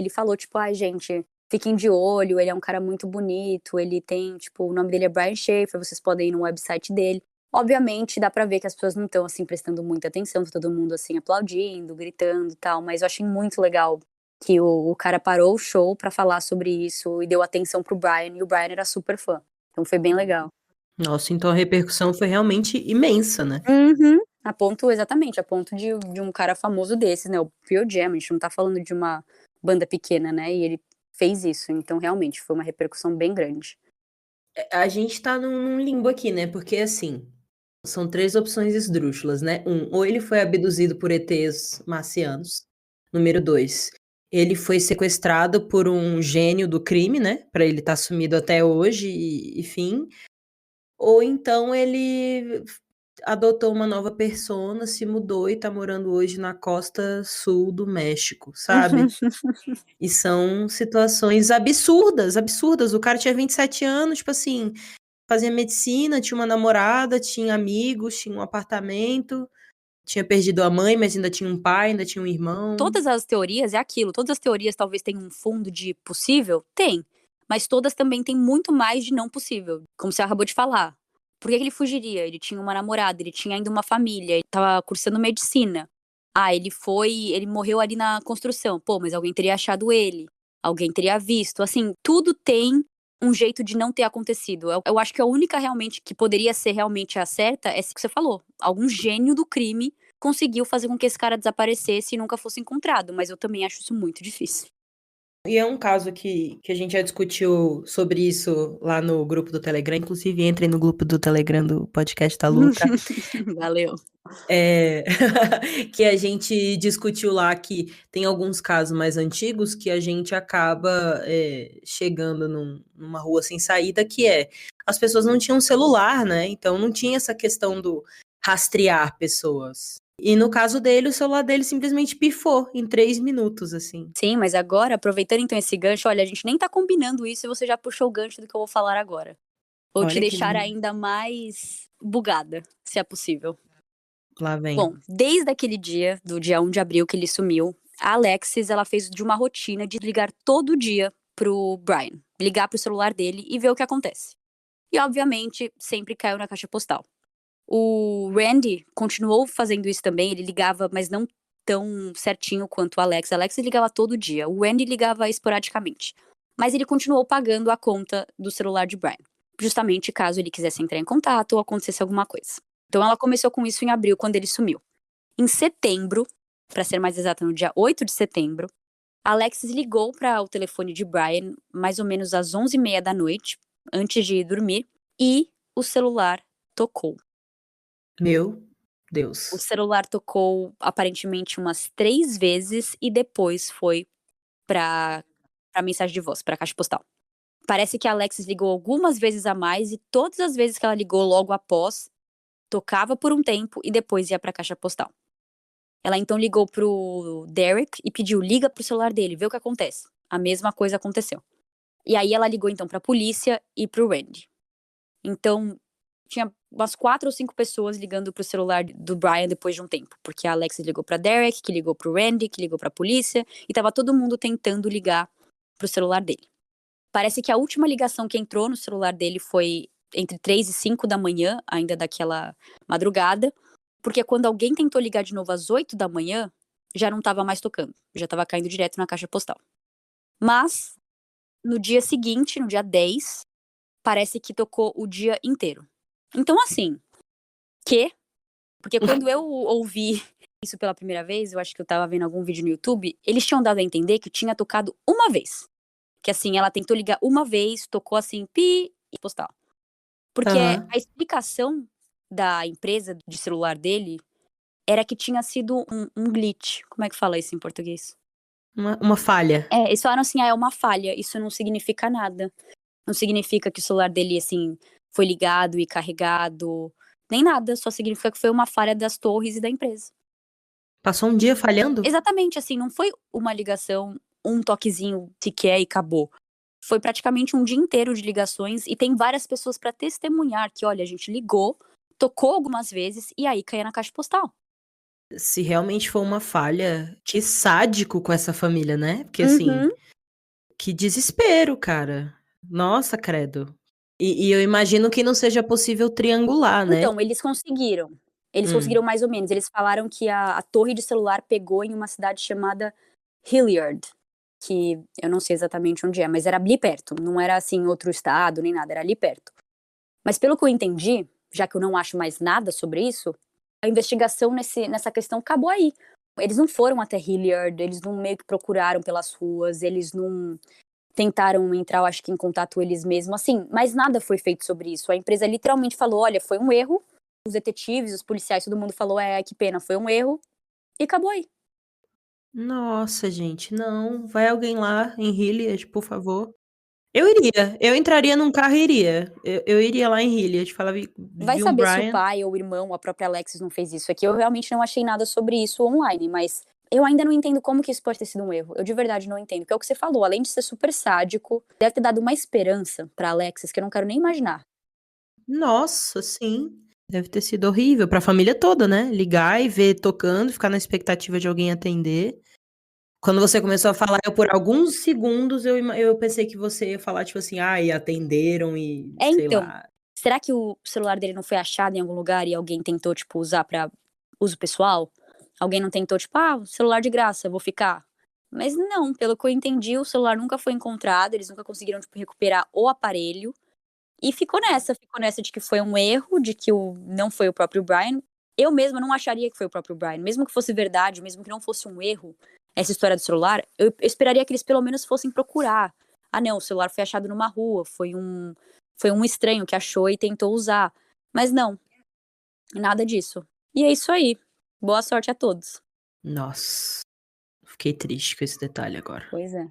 falou, tipo, ai, gente, fiquem de olho, ele é um cara muito bonito, ele tem, tipo, o nome dele é Brian Schaefer, vocês podem ir no website dele. Obviamente, dá pra ver que as pessoas não estão, assim, prestando muita atenção, tá todo mundo, assim, aplaudindo, gritando e tal, mas eu achei muito legal que o cara parou o show pra falar sobre isso e deu atenção pro Brian, e o Brian era super fã. Então foi bem legal. Nossa, então a repercussão foi realmente imensa, né. Uhum. A ponto de um cara famoso desses, né, o Pearl Jam, a gente não tá falando de uma banda pequena, né, e ele fez isso, então realmente foi uma repercussão bem grande. A gente tá num limbo aqui, né, porque, assim, são 3 opções esdrúxulas, né. Ou ele foi abduzido por ETs marcianos. Número 2, ele foi sequestrado por um gênio do crime, né, pra ele estar sumido até hoje e fim. Ou então ele adotou uma nova persona, se mudou e tá morando hoje na costa sul do México, sabe. E são situações absurdas, absurdas. O cara tinha 27 anos, tipo assim, fazia medicina, tinha uma namorada, tinha amigos, tinha um apartamento, tinha perdido a mãe, mas ainda tinha um pai, ainda tinha um irmão. Todas as teorias é aquilo, todas as teorias talvez tenham um fundo de possível? Tem, mas todas também têm muito mais de não possível, como você acabou de falar. Por que que ele fugiria? Ele tinha uma namorada, ele tinha ainda uma família, ele estava cursando medicina. Ah, ele morreu ali na construção. Pô, mas alguém teria achado ele, alguém teria visto. Assim, tudo tem um jeito de não ter acontecido. Eu acho que a única realmente que poderia ser realmente a certa é isso que você falou. Algum gênio do crime conseguiu fazer com que esse cara desaparecesse e nunca fosse encontrado, mas eu também acho isso muito difícil. E é um caso que a gente já discutiu sobre isso lá no grupo do Telegram, inclusive entrem no grupo do Telegram do podcast da Luca. Valeu. Que a gente discutiu lá que tem alguns casos mais antigos que a gente acaba chegando numa rua sem saída, que as pessoas não tinham celular, né? Então não tinha essa questão do rastrear pessoas. E no caso dele, o celular dele simplesmente pifou em 3 minutos, assim. Sim, mas agora, aproveitando então esse gancho, olha, a gente nem tá combinando isso e você já puxou o gancho do que eu vou falar agora. Vou te Olha que deixar lindo. ainda mais bugada, se é possível. Lá vem. Bom, desde aquele dia, do dia 1 de abril que ele sumiu, a Alexis, ela fez de uma rotina de ligar todo dia pro Brian. Ligar pro celular dele e ver o que acontece. E, obviamente, sempre caiu na caixa postal. O Randy continuou fazendo isso também, ele ligava, mas não tão certinho quanto o Alex. A Alex ligava todo dia, o Randy ligava esporadicamente. Mas ele continuou pagando a conta do celular de Brian, justamente caso ele quisesse entrar em contato ou acontecesse alguma coisa. Então ela começou com isso em abril, quando ele sumiu. Em setembro, para ser mais exata, no dia 8 de setembro, a Alexis ligou para o telefone de Brian mais ou menos às 11h30 da noite, antes de ir dormir, e o celular tocou. Meu O Deus. celular tocou aparentemente umas 3 vezes e depois foi pra mensagem de voz, pra caixa postal. Parece que a Alexis ligou algumas vezes a mais e todas as vezes que ela ligou logo após, tocava por um tempo e depois ia pra caixa postal. Ela então ligou pro Derek e pediu: "Liga pro celular dele, vê o que acontece". A mesma coisa aconteceu. E aí ela ligou então pra polícia e pro Randy. Então, tinha umas 4 ou 5 pessoas ligando pro celular do Brian depois de um tempo, porque a Alexis ligou pra Derek, que ligou pro Randy, que ligou pra polícia, e estava todo mundo tentando ligar pro celular dele. Parece que a última ligação que entrou no celular dele foi entre 3 e 5 da manhã, ainda daquela madrugada, porque quando alguém tentou ligar de novo às 8 da manhã, já não estava mais tocando, já estava caindo direto na caixa postal. Mas, no dia seguinte, no dia 10, parece que tocou o dia inteiro. Então, assim, porque quando eu ouvi isso pela primeira vez, eu acho que eu estava vendo algum vídeo no YouTube, eles tinham dado a entender que tinha tocado uma vez. Que assim, ela tentou ligar uma vez, tocou assim, pi, e postal. Porque Aham. a explicação da empresa de celular dele era que tinha sido um glitch. Como é que fala isso em português? Uma falha. Eles falaram assim, é uma falha, isso não significa nada. Não significa que o celular dele, assim, foi ligado e carregado, nem nada, só significa que foi uma falha das torres e da empresa. Passou um dia falhando? Exatamente, assim, não foi uma ligação, um toquezinho sequer e acabou. Foi praticamente um dia inteiro de ligações e tem várias pessoas pra testemunhar que, olha, a gente ligou, tocou algumas vezes e aí caía na caixa postal. Se realmente for uma falha, que sádico com essa família, né? Porque assim, Uhum. que desespero, cara. Nossa, credo. E eu imagino que não seja possível triangular, né? Então, eles conseguiram. Eles Hum. conseguiram mais ou menos. Eles falaram que a torre de celular pegou em uma cidade chamada Hilliard, que eu não sei exatamente onde é, mas era ali perto. Não era assim em outro estado nem nada, era ali perto. Mas pelo que eu entendi, já que eu não acho mais nada sobre isso, a investigação nessa questão acabou aí. Eles não foram até Hilliard, eles não meio que procuraram pelas ruas, eles não tentaram entrar, eu acho que em contato eles mesmos, assim, mas nada foi feito sobre isso. A empresa literalmente falou, olha, foi um erro. Os detetives, os policiais, todo mundo falou, que pena, foi um erro. E acabou aí. Nossa, gente, não. Vai alguém lá em Hilliard, por favor. Eu iria. Eu entraria num carro e iria. Eu iria lá em Hilliard, falava, Vai vi um saber se o Brian. pai ou o irmão, a própria Alexis não fez isso. É que eu realmente não achei nada sobre isso online, mas eu ainda não entendo como que isso pode ter sido um erro. Eu de verdade não entendo. Porque é o que você falou, além de ser super sádico, deve ter dado uma esperança pra Alexis que eu não quero nem imaginar. Nossa, sim. Deve ter sido horrível pra família toda, né? Ligar e ver tocando, ficar na expectativa de alguém atender. Quando você começou a falar, eu por alguns segundos eu pensei que você ia falar, tipo assim, ai, atenderam e sei Então, lá. Será que o celular dele não foi achado em algum lugar e alguém tentou, tipo, usar pra uso pessoal? Alguém não tentou, tipo, celular de graça, vou ficar. Mas não, pelo que eu entendi, o celular nunca foi encontrado, eles nunca conseguiram, tipo, recuperar o aparelho. E ficou nessa de que foi um erro, de que não foi o próprio Brian. Eu mesma não acharia que foi o próprio Brian. Mesmo que fosse verdade, mesmo que não fosse um erro, essa história do celular, eu esperaria que eles pelo menos fossem procurar. Ah, não, o celular foi achado numa rua, foi um estranho que achou e tentou usar. Mas não, nada disso. E é isso aí. Boa sorte a todos. Nossa, fiquei triste com esse detalhe agora. Pois é.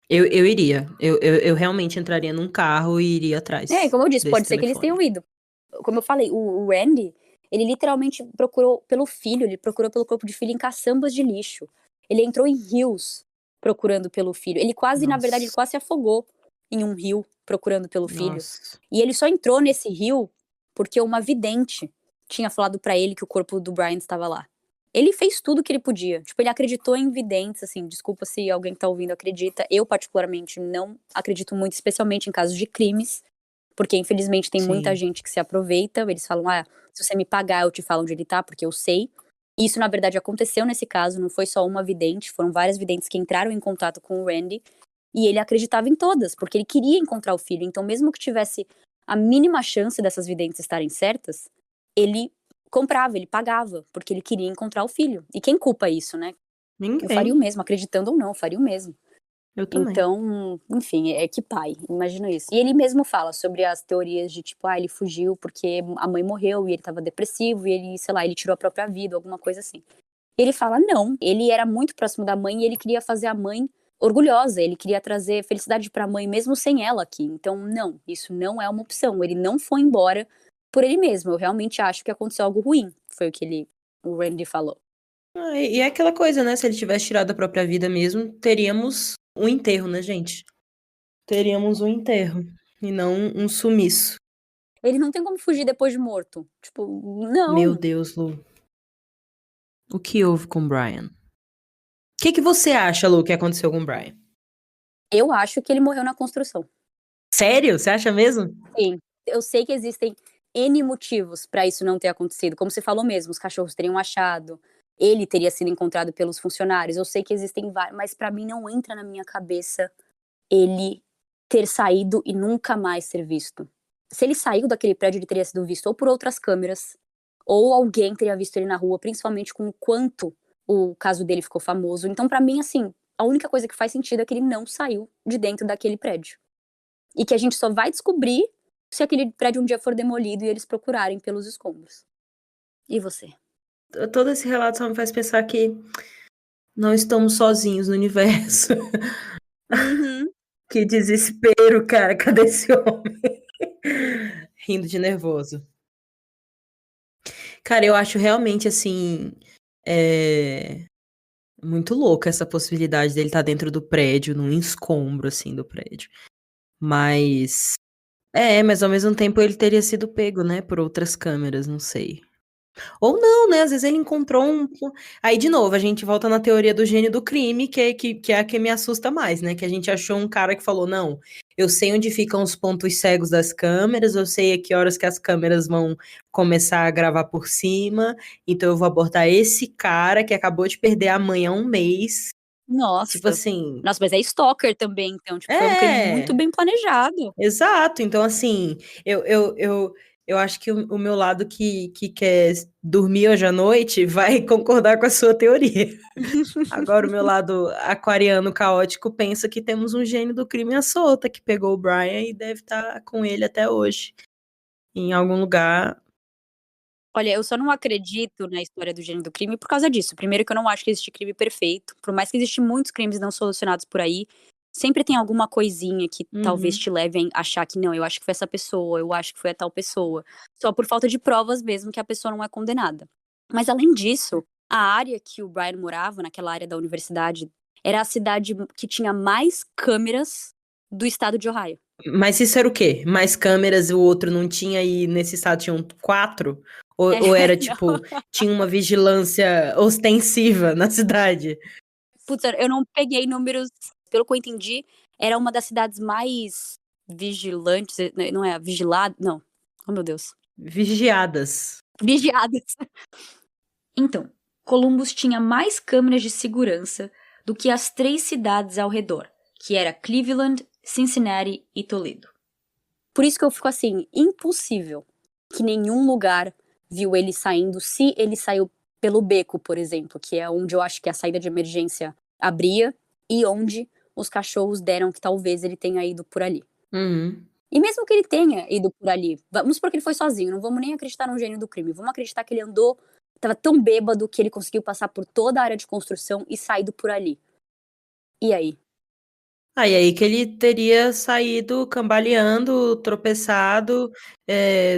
Eu iria. Eu realmente entraria num carro e iria atrás Como eu disse, desse pode ser que eles telefone. tenham ido. Como eu falei, o Randy, ele literalmente procurou pelo filho, ele procurou pelo corpo de filho em caçambas de lixo. Ele entrou em rios procurando pelo filho. Ele quase, na verdade, ele Nossa, quase se afogou em um rio procurando pelo filho. nossa. E ele só entrou nesse rio porque uma vidente tinha falado pra ele que o corpo do Brian estava lá. Ele fez tudo que ele podia. Tipo, ele acreditou em videntes, assim, desculpa se alguém que tá ouvindo acredita. Eu, particularmente, não acredito muito, especialmente em casos de crimes. Porque, infelizmente, tem muita Sim. gente que se aproveita. Eles falam, se você me pagar, eu te falo onde ele tá, porque eu sei. E isso, na verdade, aconteceu nesse caso. Não foi só uma vidente, foram várias videntes que entraram em contato com o Randy. E ele acreditava em todas, porque ele queria encontrar o filho. Então, mesmo que tivesse a mínima chance dessas videntes estarem certas, ele comprava, ele pagava, porque ele queria encontrar o filho. E quem culpa isso, né? Eu faria o Ninguém. mesmo, acreditando ou não, eu faria o mesmo. Eu também. Então, enfim, que pai, imagina isso. E ele mesmo fala sobre as teorias de tipo, ele fugiu porque a mãe morreu e ele tava depressivo e ele, sei lá, ele tirou a própria vida, alguma coisa assim. Ele fala, não, ele era muito próximo da mãe e ele queria fazer a mãe orgulhosa, ele queria trazer felicidade pra mãe mesmo sem ela aqui. Então, não, isso não é uma opção. Ele não foi embora por ele mesmo. Eu realmente acho que aconteceu algo ruim, foi o que o Randy falou. E é aquela coisa, né? Se ele tivesse tirado a própria vida mesmo, teríamos um enterro, né, gente? Teríamos um enterro e não um sumiço. Ele não tem como fugir depois de morto. Tipo, Meu não. Deus, Lu. O que houve com o Brian? O que você acha, Lu, que aconteceu com o Brian? Eu acho que ele morreu na construção. Sério? Você acha mesmo? Sim, eu sei que existem N motivos pra isso não ter acontecido, como você falou mesmo, os cachorros teriam achado, ele teria sido encontrado pelos funcionários, eu sei que existem vários, mas pra mim não entra na minha cabeça ele ter saído e nunca mais ser visto. Se ele saiu daquele prédio, ele teria sido visto ou por outras câmeras, ou alguém teria visto ele na rua, principalmente com o quanto o caso dele ficou famoso. Então, pra mim, assim, a única coisa que faz sentido é que ele não saiu de dentro daquele prédio. E que a gente só vai descobrir se aquele prédio um dia for demolido e eles procurarem pelos escombros. E você? Todo esse relato só me faz pensar que não estamos sozinhos no universo. Uhum. Que desespero, cara. Cadê esse homem? Rindo de nervoso. Cara, eu acho realmente assim. Muito louca essa possibilidade dele estar dentro do prédio, num escombro assim do prédio. Mas. Mas ao mesmo tempo ele teria sido pego, né, por outras câmeras, não sei. Ou não, né? Às vezes ele encontrou um. Aí, de novo, a gente volta na teoria do gênio do crime, que é a que me assusta mais, né? Que a gente achou um cara que falou: não, eu sei onde ficam os pontos cegos das câmeras, eu sei a que horas que as câmeras vão começar a gravar por cima, então eu vou abordar esse cara que acabou de perder a mãe há um mês. Tipo Nossa. assim. Nossa, mas é stalker também, então, tipo, foi um crime muito É. bem planejado. Exato, então assim, eu acho que o meu lado que quer dormir hoje à noite vai concordar com a sua teoria. Agora o meu lado aquariano caótico pensa que temos um gênio do crime à solta que pegou o Brian e deve estar com ele até hoje, em algum lugar. Olha, eu só não acredito na história do gênio do crime por causa disso. Primeiro que eu não acho que existe crime perfeito. Por mais que existem muitos crimes não solucionados por aí, sempre tem alguma coisinha que talvez Uhum. te leve a achar que não, eu acho que foi essa pessoa, eu acho que foi a tal pessoa. Só por falta de provas mesmo que a pessoa não é condenada. Mas além disso, a área que o Brian morava, naquela área da universidade, era a cidade que tinha mais câmeras do estado de Ohio. Mas isso era o quê? Mais câmeras, o outro não tinha e nesse estado tinham 4? É, Ou era não. tipo, tinha uma vigilância ostensiva na cidade? Putz, eu não peguei números, pelo que eu entendi, era uma das cidades mais vigilantes, não é vigilada, não, Oh, meu Deus. Vigiadas. Vigiadas. Então, Columbus tinha mais câmeras de segurança do que as 3 cidades ao redor, que era Cleveland, Cincinnati e Toledo. Por isso que eu fico assim, impossível que nenhum lugar viu ele saindo, se ele saiu pelo beco, por exemplo, que é onde eu acho que a saída de emergência abria e onde os cachorros deram que talvez ele tenha ido por ali. Uhum. E mesmo que ele tenha ido por ali, vamos supor que ele foi sozinho, não vamos nem acreditar no gênio do crime, vamos acreditar que ele andou, estava tão bêbado que ele conseguiu passar por toda a área de construção e saído por ali. E aí? E aí que ele teria saído cambaleando, tropeçado,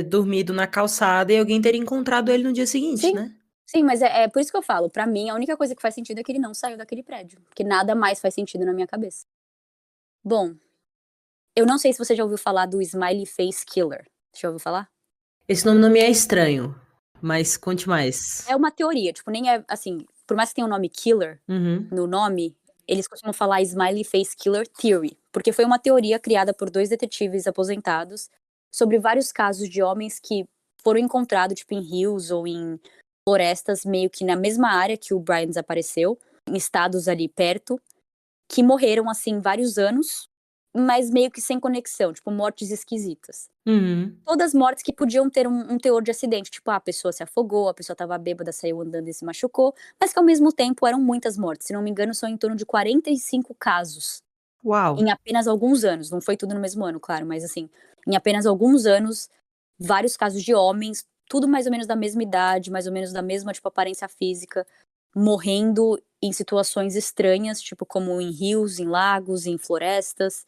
dormido na calçada e alguém teria encontrado ele no dia seguinte, Sim, né? sim, mas é por isso que eu falo, pra mim a única coisa que faz sentido é que ele não saiu daquele prédio, porque nada mais faz sentido na minha cabeça. Bom, eu não sei se você já ouviu falar do Smiley Face Killer. Já ouviu falar? Esse nome não me é estranho, mas conte mais. É uma teoria, tipo, nem é assim, por mais que tenha o nome Killer Uhum. no nome, eles costumam falar Smiley Face Killer Theory, porque foi uma teoria criada por 2 detetives aposentados sobre vários casos de homens que foram encontrados, tipo, em rios ou em florestas, meio que na mesma área que o Brian desapareceu, em estados ali perto, que morreram, assim, vários anos, mas meio que sem conexão, tipo, mortes esquisitas. Uhum. Todas mortes que podiam ter um teor de acidente, tipo, a pessoa se afogou, a pessoa estava bêbada, saiu andando e se machucou, mas que ao mesmo tempo eram muitas mortes. Se não me engano, são em torno de 45 casos Uau! em apenas alguns anos. Não foi tudo no mesmo ano, claro, mas assim, em apenas alguns anos, vários casos de homens, tudo mais ou menos da mesma idade, mais ou menos da mesma, tipo, aparência física, morrendo em situações estranhas, tipo, como em rios, em lagos, em florestas,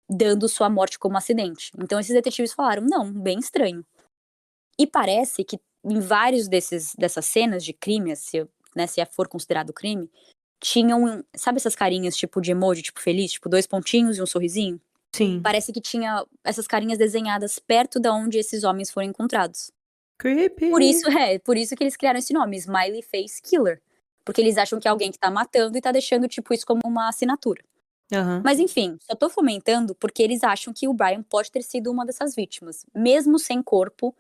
dando sua morte como acidente. Então esses detetives falaram, não, bem estranho. E parece que em vários dessas cenas de crime, se for considerado crime, tinham, sabe essas carinhas tipo de emoji, tipo feliz, tipo 2 pontinhos e um sorrisinho? Sim. Parece que tinha essas carinhas desenhadas perto da onde esses homens foram encontrados. Creepy. Por isso que eles criaram esse nome, Smiley Face Killer. Porque eles acham que é alguém que tá matando e tá deixando, tipo, isso como uma assinatura. Aham. Mas enfim, só tô fomentando porque eles acham que o Brian pode ter sido uma dessas vítimas. Mesmo sem corpo,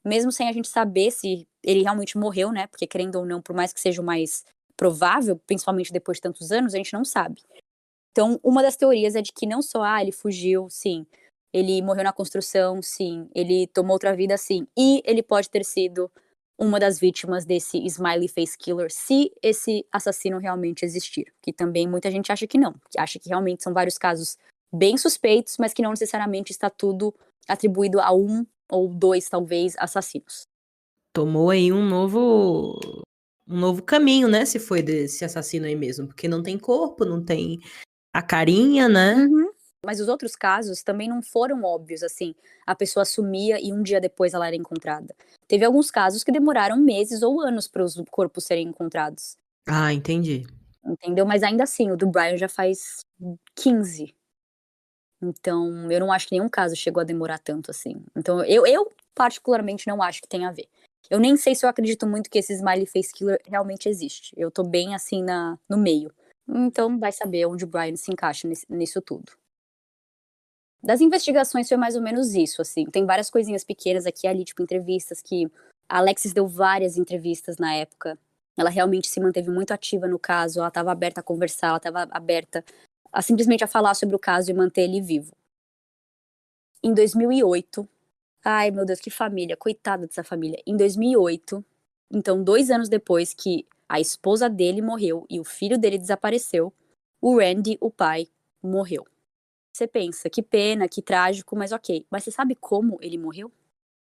mesmo sem a gente saber se ele realmente morreu, né? Porque querendo ou não, por mais que seja o mais provável, principalmente depois de tantos anos, a gente não sabe. Então, uma das teorias é de que não só, ele fugiu, sim. Ele morreu na construção, sim. Ele tomou outra vida, sim. E ele pode ter sido uma das vítimas desse Smiley Face Killer, se esse assassino realmente existir. Que também muita gente acha que não. Que acha que realmente são vários casos bem suspeitos, mas que não necessariamente está tudo atribuído a um ou 2, talvez, assassinos. Tomou aí um novo caminho, né, se foi desse assassino aí mesmo, porque não tem corpo, não tem a carinha, né. Uhum. Mas os outros casos também não foram óbvios, assim, a pessoa sumia e um dia depois ela era encontrada. Teve alguns casos que demoraram meses ou anos para os corpos serem encontrados, Ah, entendi. entendeu? Mas ainda assim, o do Brian já faz 15. Então, eu não acho que nenhum caso chegou a demorar tanto assim. Então, eu particularmente não acho que tem a ver. Eu nem sei se eu acredito muito que esse Smiley Face Killer realmente existe. Eu tô bem assim no meio. Então, vai saber onde o Brian se encaixa nisso tudo. Das investigações foi mais ou menos isso, assim. Tem várias coisinhas pequenas aqui e ali, tipo entrevistas que a Alexis deu várias entrevistas na época. Ela realmente se manteve muito ativa no caso, ela estava aberta a conversar, ela estava aberta a simplesmente a falar sobre o caso e manter ele vivo. Em 2008, ai meu Deus, que família, coitada dessa família. Em 2008, então 2 anos depois que a esposa dele morreu e o filho dele desapareceu, o Randy, o pai, morreu. Você pensa, que pena, que trágico, mas ok. Mas você sabe como ele morreu?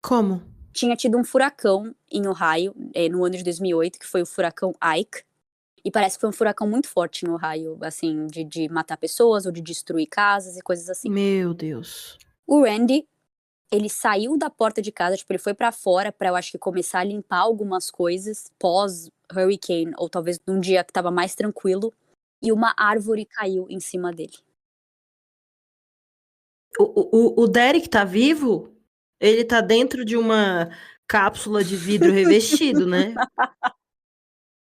Como? Tinha tido um furacão em Ohio, no ano de 2008, que foi o furacão Ike. E parece que foi um furacão muito forte em Ohio, assim, de matar pessoas ou de destruir casas e coisas assim. Meu Deus. O Randy, ele saiu da porta de casa, tipo, ele foi pra fora pra, eu acho que, começar a limpar algumas coisas pós-hurricane, ou talvez num dia que tava mais tranquilo, e uma árvore caiu em cima dele. O Derek tá vivo? Ele tá dentro de uma cápsula de vidro revestido, né?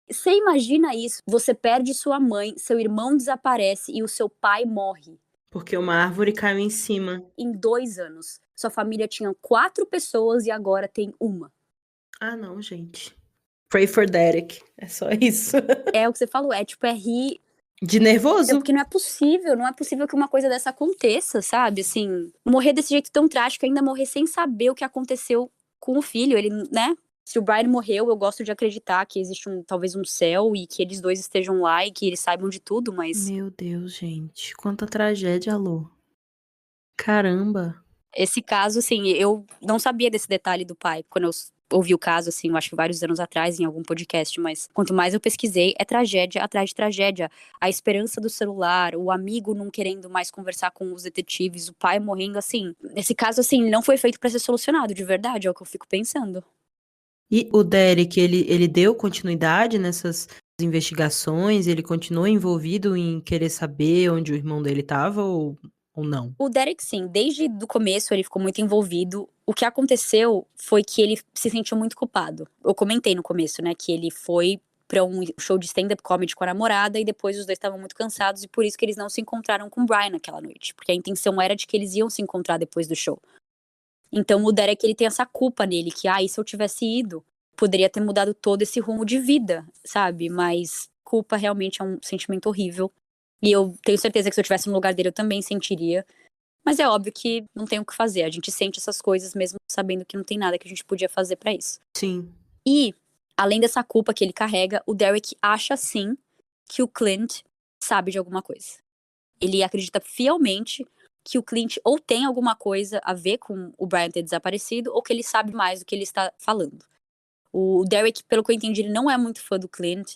Você imagina isso? Você perde sua mãe, seu irmão desaparece e o seu pai morre Porque uma árvore caiu em cima. em 2 anos. Sua família tinha 4 pessoas e agora tem uma. Ah, não, gente. Pray for Derek. É só isso. É o que você falou, é rir. De nervoso? Porque não é possível que uma coisa dessa aconteça, sabe? Assim, morrer desse jeito tão trágico, ainda morrer sem saber o que aconteceu com o filho. Ele, né? Se o Brian morreu, eu gosto de acreditar que existe talvez um céu e que eles dois estejam lá e que eles saibam de tudo, mas Meu Deus, gente. Quanta tragédia, Alô. Caramba. esse caso, assim, eu não sabia desse detalhe do pai quando eu ouvi o caso, assim, eu acho que vários anos atrás, em algum podcast, mas quanto mais eu pesquisei, é tragédia atrás de tragédia. A esperança do celular, o amigo não querendo mais conversar com os detetives, o pai morrendo, assim. Esse caso, assim, não foi feito pra ser solucionado, de verdade, é o que eu fico pensando. E o Derek, ele deu continuidade nessas investigações? Ele continuou envolvido em querer saber onde o irmão dele estava ou não? O Derek, sim, desde o começo ele ficou muito envolvido. O que aconteceu foi que ele se sentiu muito culpado. Eu comentei no começo, né, que ele foi pra um show de stand-up comedy com a namorada e depois os dois estavam muito cansados e por isso que eles não se encontraram com o Brian naquela noite. Porque a intenção era de que eles iam se encontrar depois do show. Então o Derek, ele tem essa culpa nele, que, e se eu tivesse ido, poderia ter mudado todo esse rumo de vida, sabe? Mas culpa realmente é um sentimento horrível. E eu tenho certeza que se eu tivesse no lugar dele, eu também sentiria. Mas é óbvio que não tem o que fazer. A gente sente essas coisas mesmo sabendo que não tem nada que a gente podia fazer pra isso. Sim. E, além dessa culpa que ele carrega, o Derek acha sim que o Clint sabe de alguma coisa. Ele acredita fielmente que o Clint ou tem alguma coisa a ver com o Brian ter desaparecido ou que ele sabe mais do que ele está falando. O Derek, pelo que eu entendi, ele não é muito fã do Clint.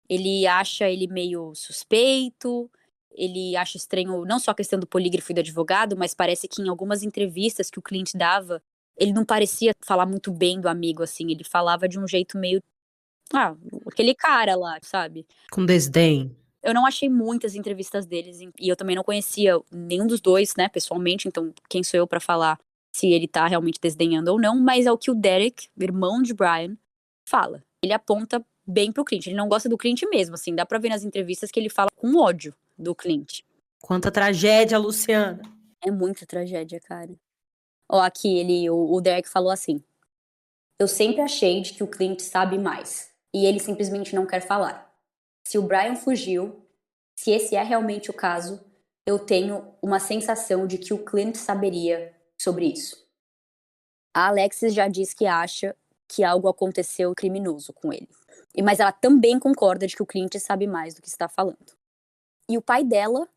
Ele acha ele meio suspeito. Ele acha estranho não só a questão do polígrafo e do advogado, mas parece que em algumas entrevistas que o Clint dava, ele não parecia falar muito bem do amigo, assim. Ele falava de um jeito meio. Ah, aquele cara lá, sabe? Com desdém. Eu não achei muitas entrevistas deles e eu também não conhecia nenhum dos dois, né, pessoalmente, então quem sou eu pra falar se ele tá realmente desdenhando ou não, mas é o que o Derek, irmão de Brian, fala. Ele aponta bem pro Clint, ele não gosta do Clint mesmo, assim, dá pra ver nas entrevistas que ele fala com ódio do Clint. Quanta tragédia, Luciana. É muita tragédia, cara. Ó, aqui o Derek falou assim: eu sempre achei de que o Clint sabe mais, e ele simplesmente não quer falar. Se o Brian fugiu, se esse é realmente o caso, eu tenho uma sensação de que o Clint saberia sobre isso. A Alexis já diz que acha que algo aconteceu criminoso com ele. Mas ela também concorda de que o Clint sabe mais do que está falando. E o pai dela,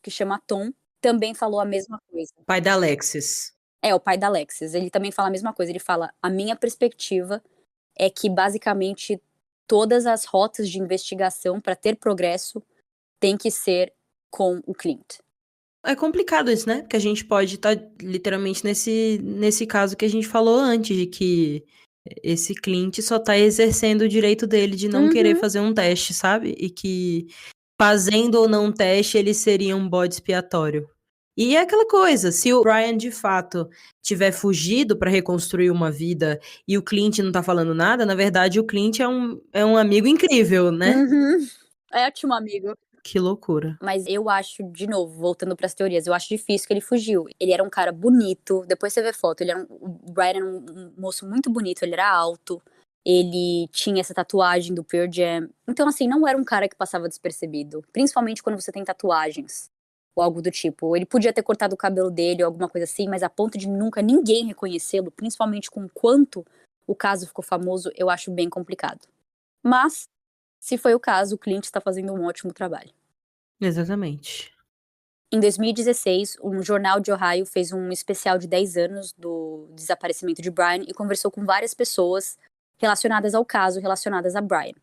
que chama Tom, também falou a mesma coisa. Pai da Alexis. É, o pai da Alexis. Ele também fala a mesma coisa. Ele fala: a minha perspectiva é que basicamente todas as rotas de investigação para ter progresso tem que ser com o Clint. É complicado isso, né? Porque a gente pode estar literalmente nesse caso que a gente falou antes, de que esse Clint só tá exercendo o direito dele de não querer fazer um teste, sabe? E que fazendo ou não um teste, ele seria um bode expiatório. E é aquela coisa, se o Brian de fato tiver fugido pra reconstruir uma vida e o Clint não tá falando nada, na verdade o Clint é um amigo incrível, né? É ótimo, amigo. Que loucura. Mas eu acho, de novo, voltando pras teorias, eu acho difícil que ele fugiu. Ele era um cara bonito, depois você vê foto, o Brian era um moço muito bonito, ele era alto, ele tinha essa tatuagem do Pearl Jam. Então, assim, não era um cara que passava despercebido, principalmente quando você tem tatuagens, ou algo do tipo. Ele podia ter cortado o cabelo dele ou alguma coisa assim, mas a ponto de nunca ninguém reconhecê-lo, principalmente com o quanto o caso ficou famoso, eu acho bem complicado. Mas, se foi o caso, o Clint está fazendo um ótimo trabalho. Exatamente. Em 2016, um jornal de Ohio fez um especial de 10 anos do desaparecimento de Brian e conversou com várias pessoas relacionadas ao caso, relacionadas a Brian.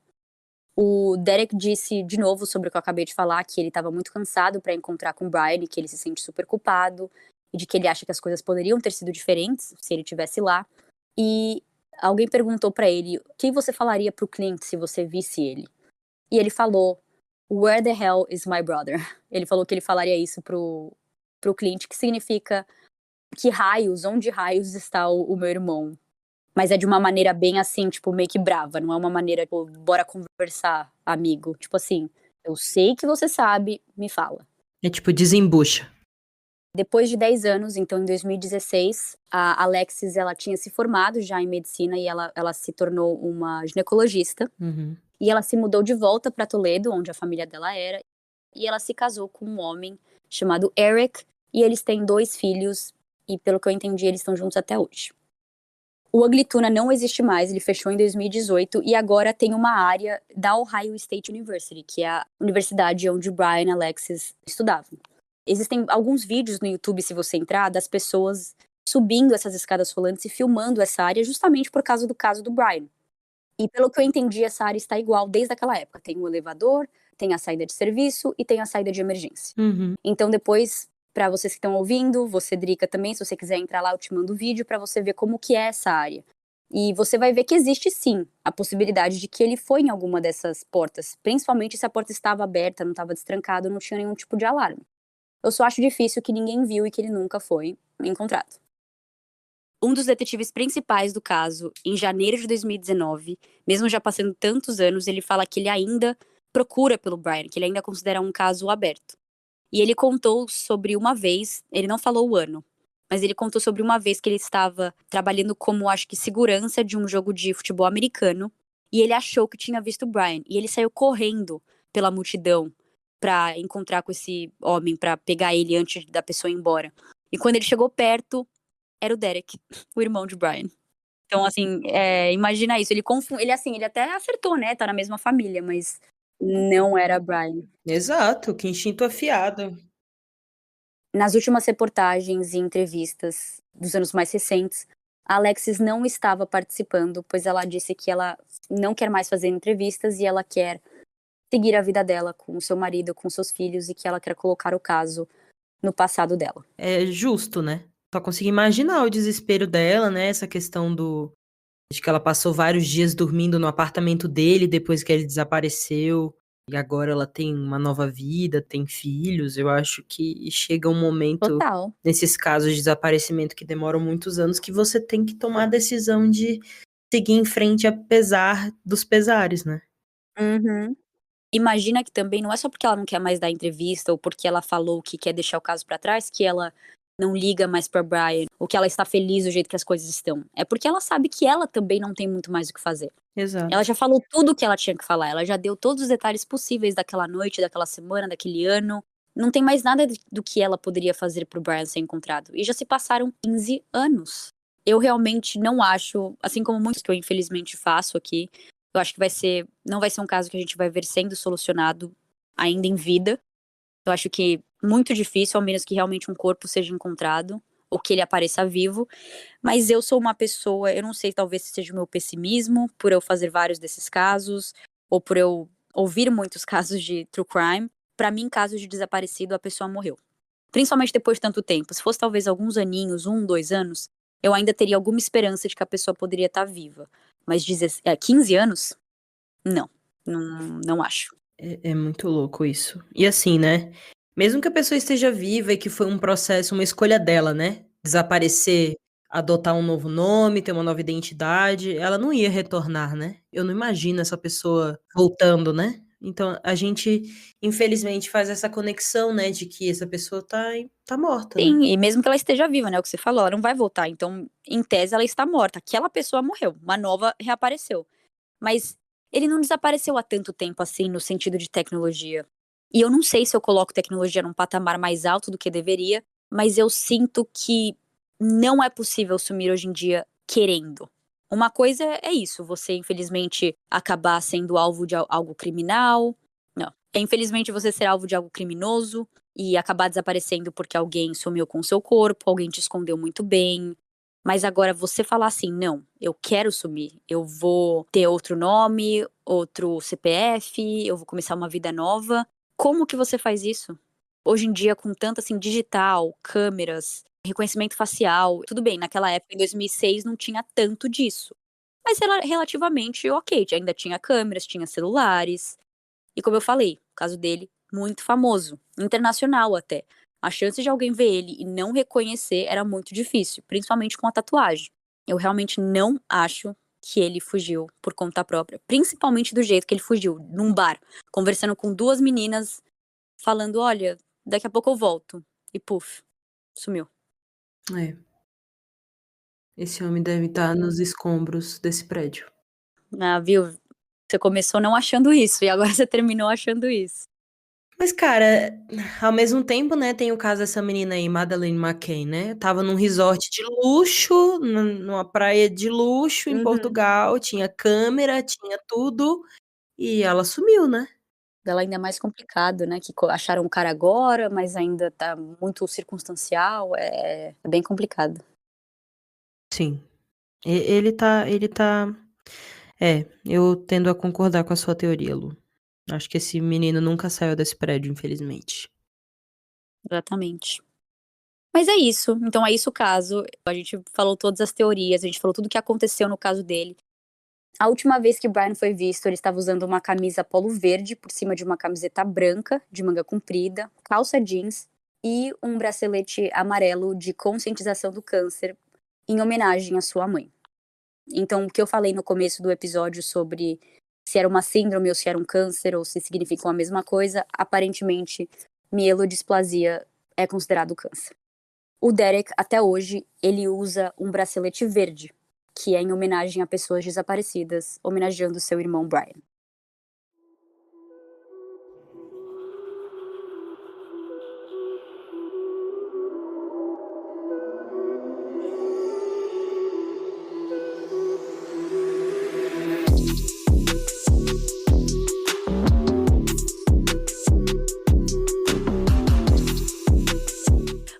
O Derek disse de novo sobre o que eu acabei de falar, que ele estava muito cansado para encontrar com Brian e que ele se sente super culpado e de que ele acha que as coisas poderiam ter sido diferentes se ele tivesse lá. E alguém perguntou para ele: o que você falaria pro Clint se você visse ele? E ele falou: Where the hell is my brother? Ele falou que ele falaria isso pro Clint, que significa onde raios está o meu irmão? Mas é de uma maneira bem assim, tipo, meio que brava, não é uma maneira, tipo, bora conversar, amigo. Tipo assim, eu sei que você sabe, me fala. É tipo, desembucha. Depois de 10 anos, então em 2016, a Alexis ela tinha se formado já em medicina e ela se tornou uma ginecologista. Uhum. E ela se mudou de volta para Toledo, onde a família dela era, e ela se casou com um homem chamado Eric, e eles têm 2 filhos, e pelo que eu entendi, eles estão juntos até hoje. O Ugly Tuna não existe mais, ele fechou em 2018 e agora tem uma área da Ohio State University, que é a universidade onde o Brian e Alexis estudavam. Existem alguns vídeos no YouTube, se você entrar, das pessoas subindo essas escadas rolantes e filmando essa área justamente por causa do caso do Brian. E pelo que eu entendi, essa área está igual desde aquela época. Tem o elevador, tem a saída de serviço e tem a saída de emergência. Uhum. Então depois, para vocês que estão ouvindo, você, Drica, também, se você quiser entrar lá, eu te mando o vídeo para você ver como que é essa área. E você vai ver que existe sim a possibilidade de que ele foi em alguma dessas portas, principalmente se a porta estava aberta, não estava destrancada, não tinha nenhum tipo de alarme. Eu só acho difícil que ninguém viu e que ele nunca foi encontrado. Um dos detetives principais do caso, em janeiro de 2019, mesmo já passando tantos anos, ele fala que ele ainda procura pelo Brian, que ele ainda considera um caso aberto. E ele contou sobre uma vez, ele não falou o ano, mas ele contou sobre uma vez que ele estava trabalhando como, acho que, segurança de um jogo de futebol americano, e ele achou que tinha visto o Brian, e ele saiu correndo pela multidão pra encontrar com esse homem, pra pegar ele antes da pessoa ir embora. E quando ele chegou perto, era o Derek, o irmão de Brian. Então, assim, imagina isso, ele até acertou, né, tá na mesma família, mas não era Brian. Exato, que instinto afiado. Nas últimas reportagens e entrevistas dos anos mais recentes, a Alexis não estava participando, pois ela disse que ela não quer mais fazer entrevistas e ela quer seguir a vida dela com o seu marido, com seus filhos, e que ela quer colocar o caso no passado dela. É justo, né? Só consigo imaginar o desespero dela, né? Essa questão de que ela passou vários dias dormindo no apartamento dele depois que ele desapareceu. E agora ela tem uma nova vida, tem filhos. Eu acho que chega um momento, Total. nesses casos de desaparecimento que demoram muitos anos, que você tem que tomar a decisão de seguir em frente apesar dos pesares, né? Uhum. Imagina que também não é só porque ela não quer mais dar entrevista ou porque ela falou que quer deixar o caso pra trás que ela não liga mais pra Brian ou que ela está feliz do jeito que as coisas estão. É porque ela sabe que ela também não tem muito mais o que fazer. Ela Exato. já falou tudo o que ela tinha que falar, ela já deu todos os detalhes possíveis daquela noite, daquela semana, daquele ano. Não tem mais nada do que ela poderia fazer pro Brian ser encontrado. E já se passaram 15 anos. Eu realmente não acho, assim como muitos que eu infelizmente faço aqui, eu acho que não vai ser um caso que a gente vai ver sendo solucionado ainda em vida. Eu acho que muito difícil, ao menos que realmente um corpo seja encontrado, ou que ele apareça vivo. Mas eu sou uma pessoa, eu não sei, talvez seja o meu pessimismo, por eu fazer vários desses casos, ou por eu ouvir muitos casos de true crime. Pra mim, casos de desaparecido, a pessoa morreu. Principalmente depois de tanto tempo. Se fosse talvez alguns aninhos, 2 anos, eu ainda teria alguma esperança de que a pessoa poderia estar viva. Mas 15 anos? Não, não acho. É muito louco isso. E assim, né? Mesmo que a pessoa esteja viva e que foi um processo, uma escolha dela, né? Desaparecer, adotar um novo nome, ter uma nova identidade, ela não ia retornar, né? Eu não imagino essa pessoa voltando, né? Então a gente, infelizmente, faz essa conexão, né? De que essa pessoa tá morta, né? Sim, e mesmo que ela esteja viva, né, o que você falou, ela não vai voltar, então, em tese, ela está morta. Aquela pessoa morreu, uma nova reapareceu. Mas ele não desapareceu há tanto tempo assim, no sentido de tecnologia. E eu não sei se eu coloco tecnologia num patamar mais alto do que deveria, mas eu sinto que não é possível sumir hoje em dia querendo. Uma coisa é isso, você infelizmente acabar sendo alvo de algo criminal. Não. É infelizmente você ser alvo de algo criminoso e acabar desaparecendo porque alguém sumiu com o seu corpo, alguém te escondeu muito bem. Mas agora você falar assim: "Não, eu quero sumir, eu vou ter outro nome, outro CPF, eu vou começar uma vida nova", como que você faz isso? Hoje em dia com tanto, assim, digital, câmeras, reconhecimento facial, tudo bem, naquela época em 2006 não tinha tanto disso, mas relativamente ok, ainda tinha câmeras, tinha celulares, e como eu falei, o caso dele, muito famoso, internacional até. A chance de alguém ver ele e não reconhecer era muito difícil, principalmente com a tatuagem. Eu realmente não acho que ele fugiu por conta própria, principalmente do jeito que ele fugiu, num bar, conversando com 2 meninas, falando: "Olha, daqui a pouco eu volto", e puf. Sumiu. É. Esse homem deve estar nos escombros desse prédio. Ah, viu? Você começou não achando isso, e agora você terminou achando isso. Mas, cara, ao mesmo tempo, né, tem o caso dessa menina aí, Madeleine McCann, né? Tava num resort de luxo, numa praia de luxo em Portugal, tinha câmera, tinha tudo, e ela sumiu, né? Dela ainda é mais complicado, né? Que acharam o cara agora, mas ainda tá muito circunstancial. É bem complicado. Sim. Ele tá. Eu tendo a concordar com a sua teoria, Lu. Acho que esse menino nunca saiu desse prédio, infelizmente. Exatamente. Mas é isso. Então é isso o caso. A gente falou todas as teorias, a gente falou tudo o que aconteceu no caso dele. A última vez que o Brian foi visto, ele estava usando uma camisa polo verde por cima de uma camiseta branca, de manga comprida, calça jeans e um bracelete amarelo de conscientização do câncer, em homenagem à sua mãe. Então, o que eu falei no começo do episódio sobre se era uma síndrome ou se era um câncer ou se significam a mesma coisa, aparentemente, mielodisplasia é considerado câncer. O Derek, até hoje, ele usa um bracelete verde, que é em homenagem a pessoas desaparecidas, homenageando seu irmão Brian.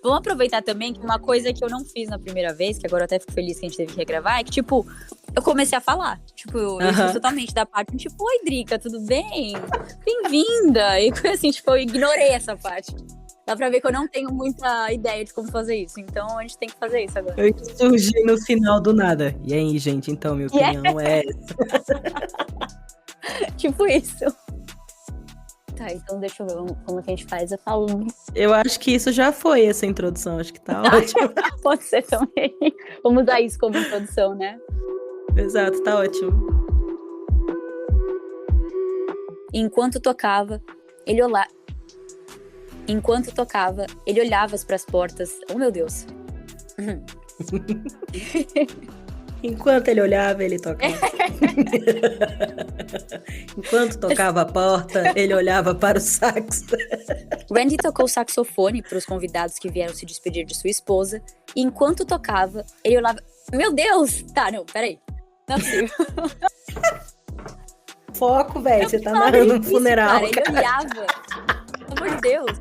Vamos aproveitar também que uma coisa que eu não fiz na primeira vez, que agora eu até fico feliz que a gente teve que regravar, é que, tipo, eu comecei a falar. Tipo, eu fiz totalmente da parte, tipo, oi, Drica, tudo bem? Bem-vinda! E assim, tipo, eu ignorei essa parte. Dá pra ver que eu não tenho muita ideia de como fazer isso, então a gente tem que fazer isso agora. Eu surgi no final do nada. E aí, gente, então, minha opinião é essa. Tipo isso. Tá, então deixa eu ver como que a gente faz. Eu falo. Eu acho que isso já foi essa introdução, acho que tá ótimo. Pode ser também. Vamos usar isso como introdução, né? Exato, tá ótimo. Enquanto tocava, ele olhava pras portas. Oh, meu Deus. Enquanto ele olhava, ele tocava. Enquanto tocava a porta, ele olhava para o sax. Randy tocou saxofone para os convidados que vieram se despedir de sua esposa. E enquanto tocava, ele olhava... Meu Deus! Tá, não, peraí. Não é possível. Foco, velho. Você tá narrando um funeral, cara. Ele olhava. Pelo amor de Deus.